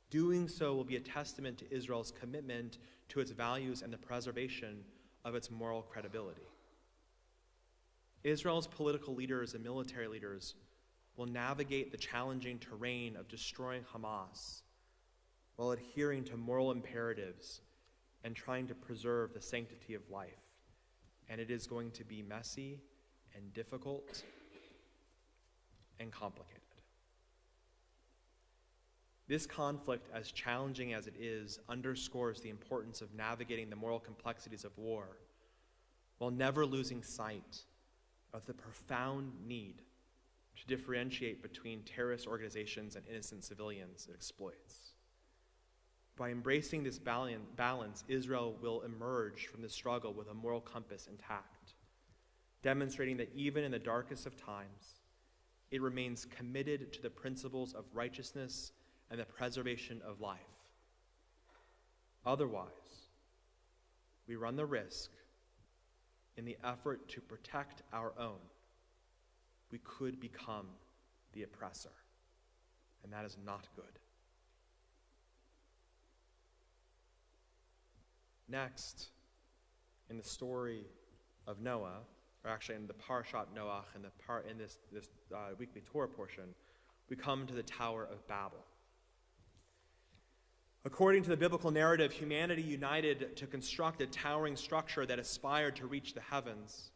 Doing so will be a testament to Israel's commitment to its values and the preservation of its moral credibility. Israel's political leaders and military leaders will navigate the challenging terrain of destroying Hamas while adhering to moral imperatives and trying to preserve the sanctity of life. And it is going to be messy and difficult and complicated. This conflict, as challenging as it is, underscores the importance of navigating the moral complexities of war while never losing sight of the profound need to differentiate between terrorist organizations and innocent civilians it exploits. By embracing this balance, Israel will emerge from the struggle with a moral compass intact, demonstrating that even in the darkest of times, it remains committed to the principles of righteousness and the preservation of life. Otherwise, we run the risk, in the effort to protect our own, we could become the oppressor, and that is not good. Next, in the story of Noah, or actually in the Parshat Noach, in this weekly Torah portion, we come to the Tower of Babel. According to the biblical narrative, humanity united to construct a towering structure that aspired to reach the heavens.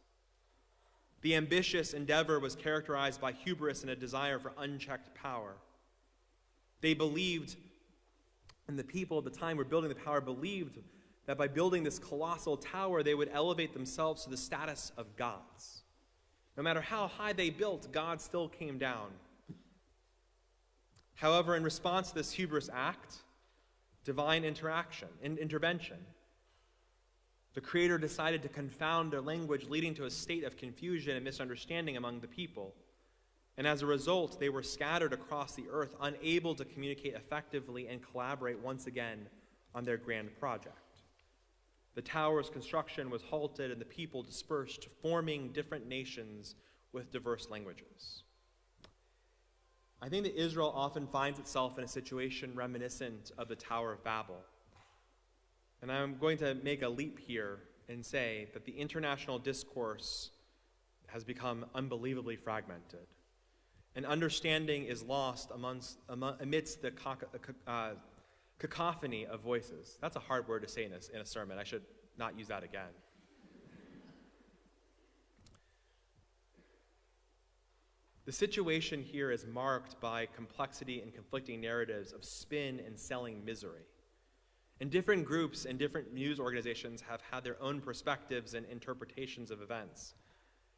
The ambitious endeavor was characterized by hubris and a desire for unchecked power. They believed, and the people at the time who were building the tower believed, that by building this colossal tower, they would elevate themselves to the status of gods. No matter how high they built, God still came down. However, in response to this hubris act, divine intervention, The Creator decided to confound their language, leading to a state of confusion and misunderstanding among the people. And as a result, they were scattered across the earth, unable to communicate effectively and collaborate once again on their grand project. The tower's construction was halted and the people dispersed, forming different nations with diverse languages. I think that Israel often finds itself in a situation reminiscent of the Tower of Babel. And I'm going to make a leap here and say that the international discourse has become unbelievably fragmented. And understanding is lost amidst the cacophony of voices. That's a hard word to say in a sermon. I should not use that again. The situation here is marked by complexity and conflicting narratives of spin and selling misery. And different groups and different news organizations have had their own perspectives and interpretations of events.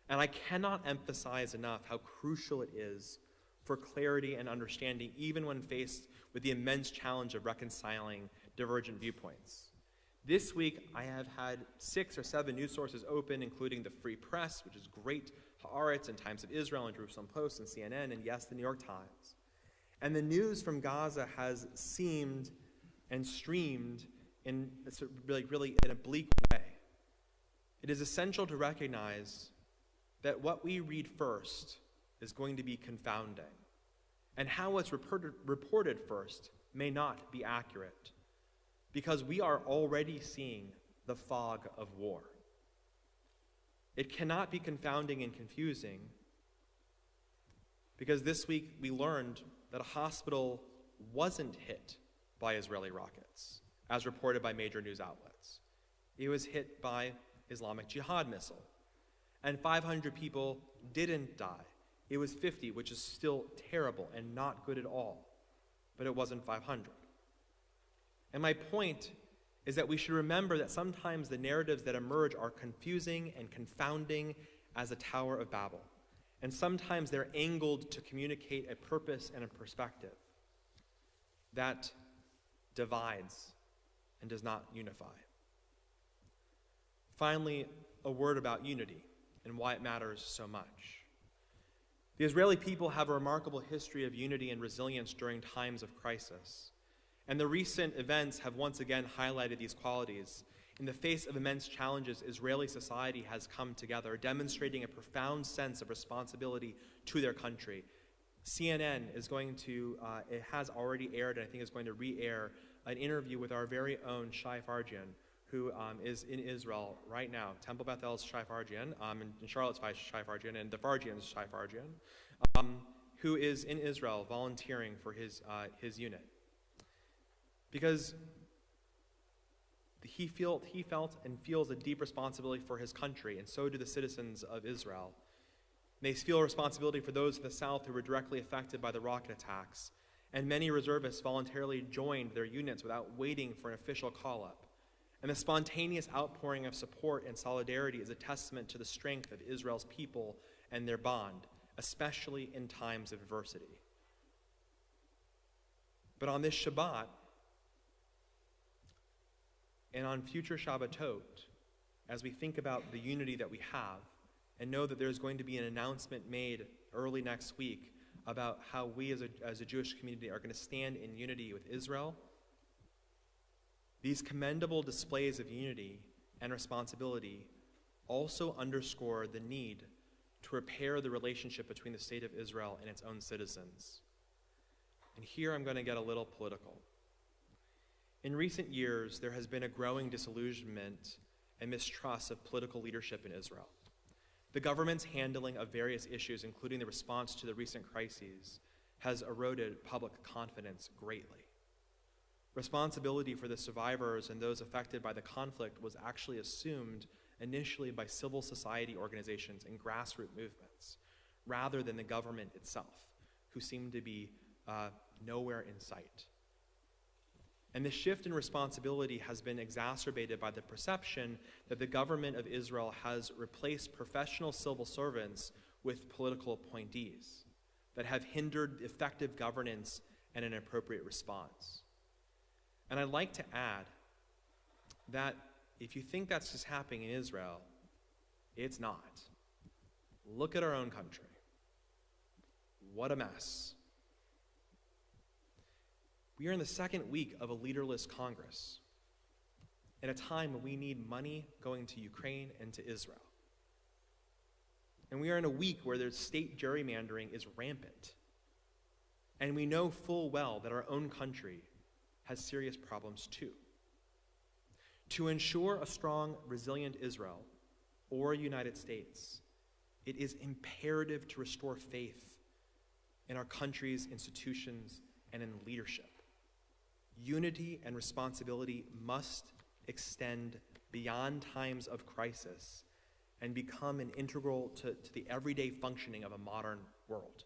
And I cannot emphasize enough how crucial it is for clarity and understanding, even when faced with the immense challenge of reconciling divergent viewpoints. This week, I have had 6 or 7 news sources open, including the Free Press, which is great, Haaretz and Times of Israel and Jerusalem Post and CNN, and yes, the New York Times. And the news from Gaza has seemed and streamed in really in a bleak way. It is essential to recognize that what we read first is going to be confounding, and how it's reported first may not be accurate, because we are already seeing the fog of war. It cannot be confounding and confusing, because this week we learned that a hospital wasn't hit by Israeli rockets, as reported by major news outlets. It was hit by Islamic Jihad missile, and 500 people didn't die. It was 50, which is still terrible and not good at all, but it wasn't 500. And my point is that we should remember that sometimes the narratives that emerge are confusing and confounding as a Tower of Babel, and sometimes they're angled to communicate a purpose and a perspective that divides and does not unify. Finally, a word about unity and why it matters so much. The Israeli people have a remarkable history of unity and resilience during times of crisis, and the recent events have once again highlighted these qualities. In the face of immense challenges, Israeli society has come together, demonstrating a profound sense of responsibility to their country. CNN is going to, it has already aired, and I think is going to re-air, an interview with our very own Shai Farjian, who is in Israel right now. Temple Bethel's Shai Farjian, and Charlotte's Shai Farjian, and the Farjian's Shai Farjian, who is in Israel volunteering for his unit. Because he felt and feels a deep responsibility for his country, and so do the citizens of Israel. They feel responsibility for those in the south who were directly affected by the rocket attacks, and many reservists voluntarily joined their units without waiting for an official call-up. And the spontaneous outpouring of support and solidarity is a testament to the strength of Israel's people and their bond, especially in times of adversity. But on this Shabbat, and on future Shabbatot, as we think about the unity that we have, and know that there's going to be an announcement made early next week about how we as a Jewish community are going to stand in unity with Israel, these commendable displays of unity and responsibility also underscore the need to repair the relationship between the state of Israel and its own citizens. And here I'm going to get a little political. In recent years, there has been a growing disillusionment and mistrust of political leadership in Israel. The government's handling of various issues, including the response to the recent crises, has eroded public confidence greatly. Responsibility for the survivors and those affected by the conflict was actually assumed initially by civil society organizations and grassroots movements, rather than the government itself, who seemed to be nowhere in sight. And the shift in responsibility has been exacerbated by the perception that the government of Israel has replaced professional civil servants with political appointees that have hindered effective governance and an appropriate response. And I'd like to add that if you think that's just happening in Israel, it's not. Look at our own country. What a mess. We are in the second week of a leaderless Congress, at a time when we need money going to Ukraine and to Israel. And we are in a week where there's state gerrymandering is rampant. And we know full well that our own country has serious problems too. To ensure a strong, resilient Israel or United States, it is imperative to restore faith in our country's institutions and in leadership. Unity and responsibility must extend beyond times of crisis and become an integral to the everyday functioning of a modern world.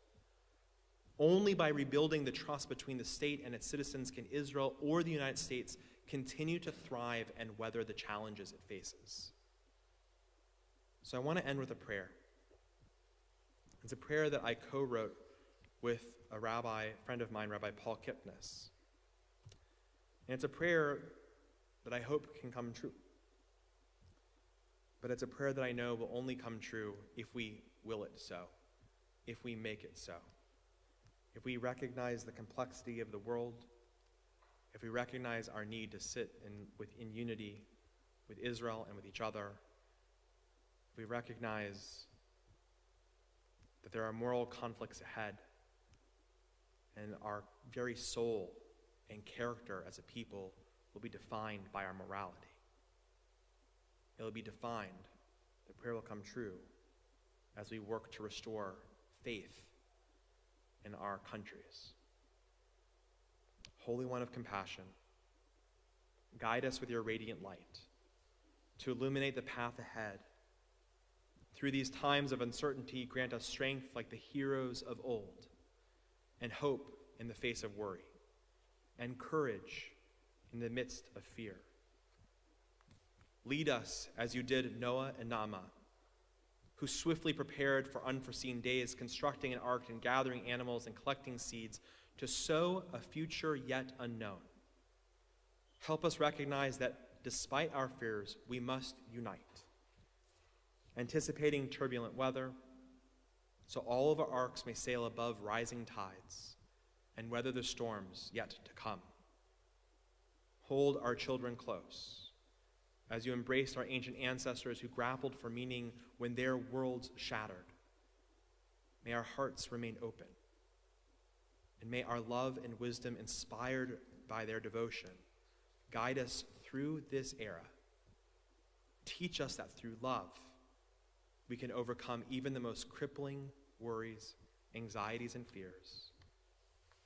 Only by rebuilding the trust between the state and its citizens can Israel or the United States continue to thrive and weather the challenges it faces. So I want to end with a prayer. It's a prayer that I co-wrote with a friend of mine, Rabbi Paul Kipnis. And it's a prayer that I hope can come true. But it's a prayer that I know will only come true if we will it so, if we make it so. If we recognize the complexity of the world, if we recognize our need to sit in unity with Israel and with each other, if we recognize that there are moral conflicts ahead, and our very soul and character as a people will be defined by our morality. It will be defined, the prayer will come true as we work to restore faith in our countries. Holy One of compassion, guide us with your radiant light to illuminate the path ahead. Through these times of uncertainty, grant us strength like the heroes of old, and hope in the face of worry, and courage in the midst of fear. Lead us as you did Noah and Naamah, who swiftly prepared for unforeseen days, constructing an ark and gathering animals and collecting seeds to sow a future yet unknown. Help us recognize that despite our fears, we must unite, anticipating turbulent weather, so all of our arks may sail above rising tides and weather the storms yet to come. Hold our children close as you embraced our ancient ancestors who grappled for meaning when their worlds shattered. May our hearts remain open, and may our love and wisdom inspired by their devotion guide us through this era. Teach us that through love, we can overcome even the most crippling worries, anxieties, and fears.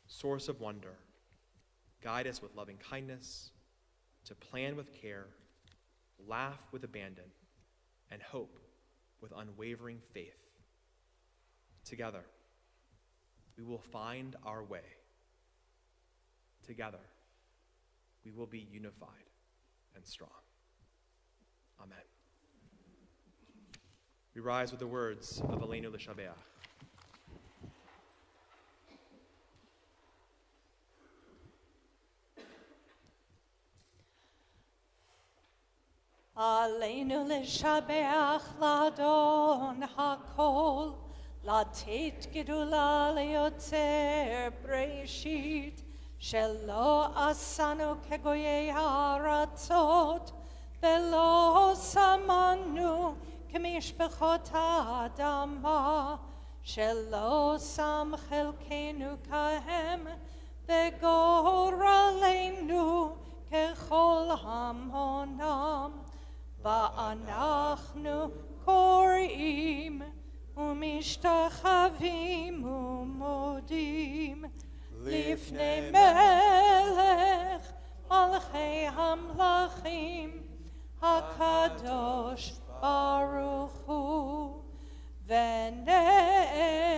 Source of wonder, guide us with loving kindness, to plan with care, laugh with abandon, and hope with unwavering faith. Together, we will find our way. Together, we will be unified and strong. Amen. We rise with the words of Aleinu L'Shabeach. Aleinu l'shabeach l'Adon hakol, לתת גדולה ליוצר בראשית, שלא עשנו כגויי הארצות, ולא שמנו כמשפחות האדמה, שלא שם חלקנו כהם, וגורלנו ככל המונם. ואנחנו קוראים ומשתחווים ומודים לפני מלך מלכי המלכים הקדוש ברוך הוא.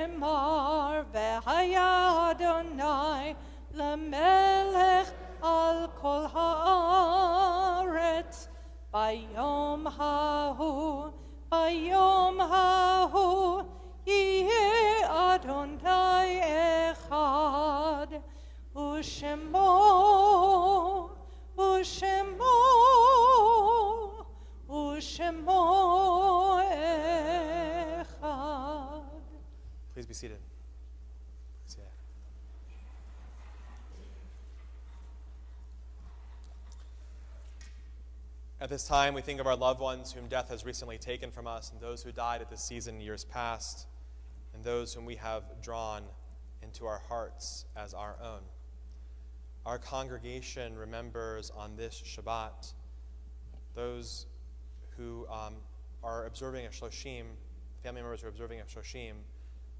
ונאמר והיה אדוני למלך על כל הארץ ביום ההוא יהיה אדוני אחד, ושמו seated. Please, yeah. At this time, we think of our loved ones whom death has recently taken from us, and those who died at this season in years past, and those whom we have drawn into our hearts as our own. Our congregation remembers on this Shabbat those who are observing a Shloshim, family members who are observing a Shloshim,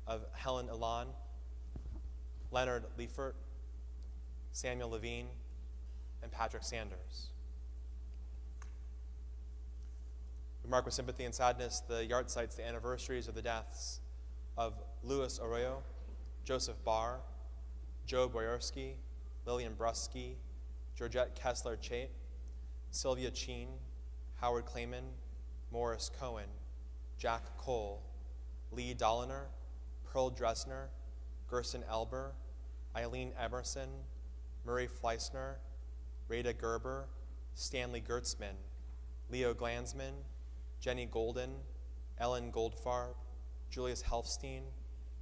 of Helen Ilan, Leonard Liefert, Samuel Levine, and Patrick Sanders. We mark with sympathy and sadness the yard sites, the anniversaries of the deaths of Louis Arroyo, Joseph Barr, Joe Boyarsky, Lillian Brusky, Georgette Kessler-Chait, Sylvia Cheen, Howard Clayman, Morris Cohen, Jack Cole, Lee Dolliner, Pearl Dresner, Gerson Elber, Eileen Emerson, Murray Fleissner, Rada Gerber, Stanley Gertzman, Leo Glanzman, Jenny Golden, Ellen Goldfarb, Julius Helfstein,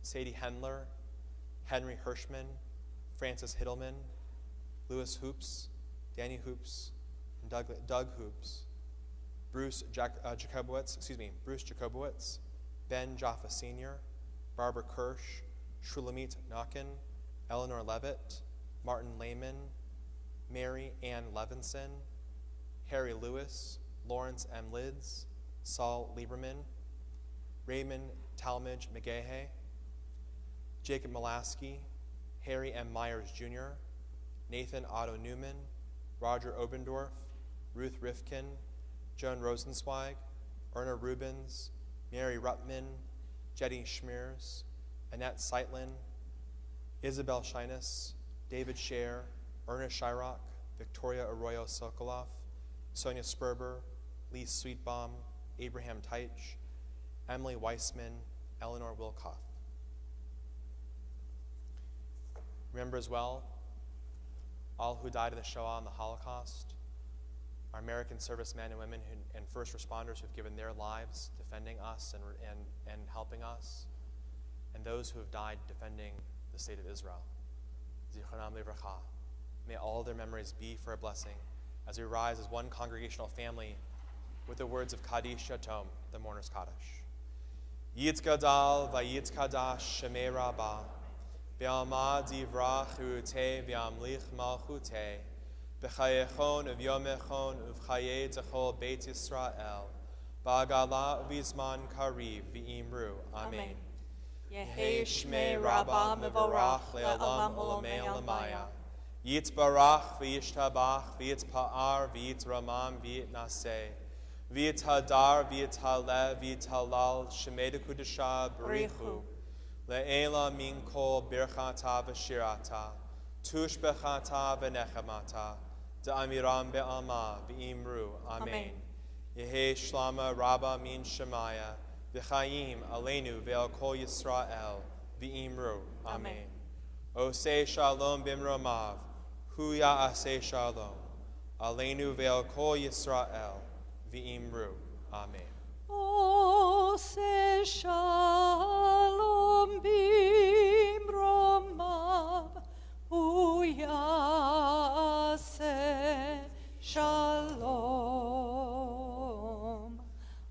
Sadie Hendler, Henry Hirschman, Francis Hiddleman, Louis Hoops, Danny Hoops, and Doug Hoops, Bruce Jacobowitz, Ben Jaffa Sr., Barbara Kirsch, Shulamit Nakin, Eleanor Levitt, Martin Lehman, Mary Ann Levinson, Harry Lewis, Lawrence M. Lids, Saul Lieberman, Raymond Talmadge McGahay, Jacob Molaski, Harry M. Myers Jr., Nathan Otto Newman, Roger Obendorf, Ruth Rifkin, Joan Rosenzweig, Erna Rubens, Mary Ruttman, Jetty Schmears, Annette Seitlin, Isabel Shyness, David Scher, Ernest Shyrock, Victoria Arroyo Sokoloff, Sonia Sperber, Lee Sweetbaum, Abraham Teich, Emily Weissman, Eleanor Wilcoff. Remember as well all who died in the Shoah and the Holocaust, our American servicemen and women and first responders who have given their lives defending us and helping us, and those who have died defending the state of Israel. Zichronam livracha. May all their memories be for a blessing as we rise as one congregational family with the words of Kaddish Yatom, the mourner's Kaddish. Yitz Gadal v'yitz Kadash Shemei Rabbah Be'alma divrach urute v'amlich malchute B'chayechon uv'yomechon uv'chaye d'chol Beit Yisrael Ba'agala uv'izman kariv v'imru. Amen. Yehi Shmei Rabbah mevorach le'olam olamei olamaya. Yitbarach v'yishtabach v'yitpa'ar v'yitramam v'yitnaseh v'yithadar v'yithalev v'yithalal shemei dekudesha b'richu le'ela min kol birchata v'shirata tush bechata v'nechamata da'amiram be'alma v'imru. Amen. Yehi shlama Rabbah min shemaya v'chayim aleinu ve'al kol Yisrael v'imru. Amen. Oseh shalom bimromav hu ya'aseh shalom aleinu ve'al kol Yisrael v'imru. Amen. Oseh shalom bimromav hu ya'aseh shalom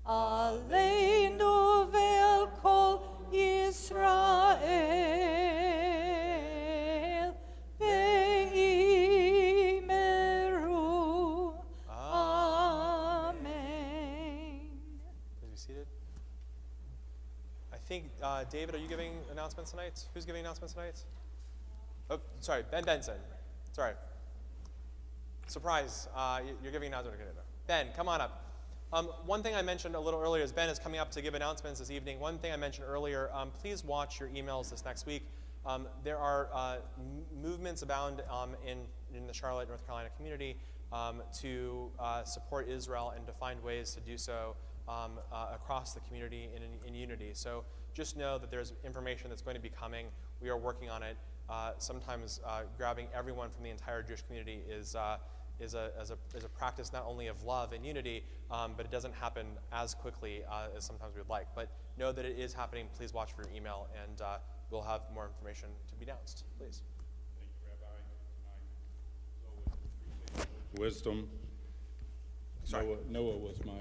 aleinu ve'al kol Yisrael ve'imru. Amen. Please be seated. I think, David, are you giving announcements tonight? Who's giving announcements tonight? Oh, sorry, Ben Benson. Sorry. Surprise, you're giving announcements. Ben, come on up. One thing I mentioned a little earlier is Ben is coming up to give announcements this evening. One thing I mentioned earlier, please watch your emails this next week. There are movements abound in the Charlotte, North Carolina community to support Israel and to find ways to do so across the community in unity. So just know that there's information that's going to be coming. We are working on it. Sometimes grabbing everyone from the entire Jewish community is a practice not only of love and unity, but it doesn't happen as quickly as sometimes we would like. But know that it is happening. Please watch for your email and we'll have more information to be announced. Please. Thank you, Rabbi. I so appreciate your wisdom. Sorry. Noah was my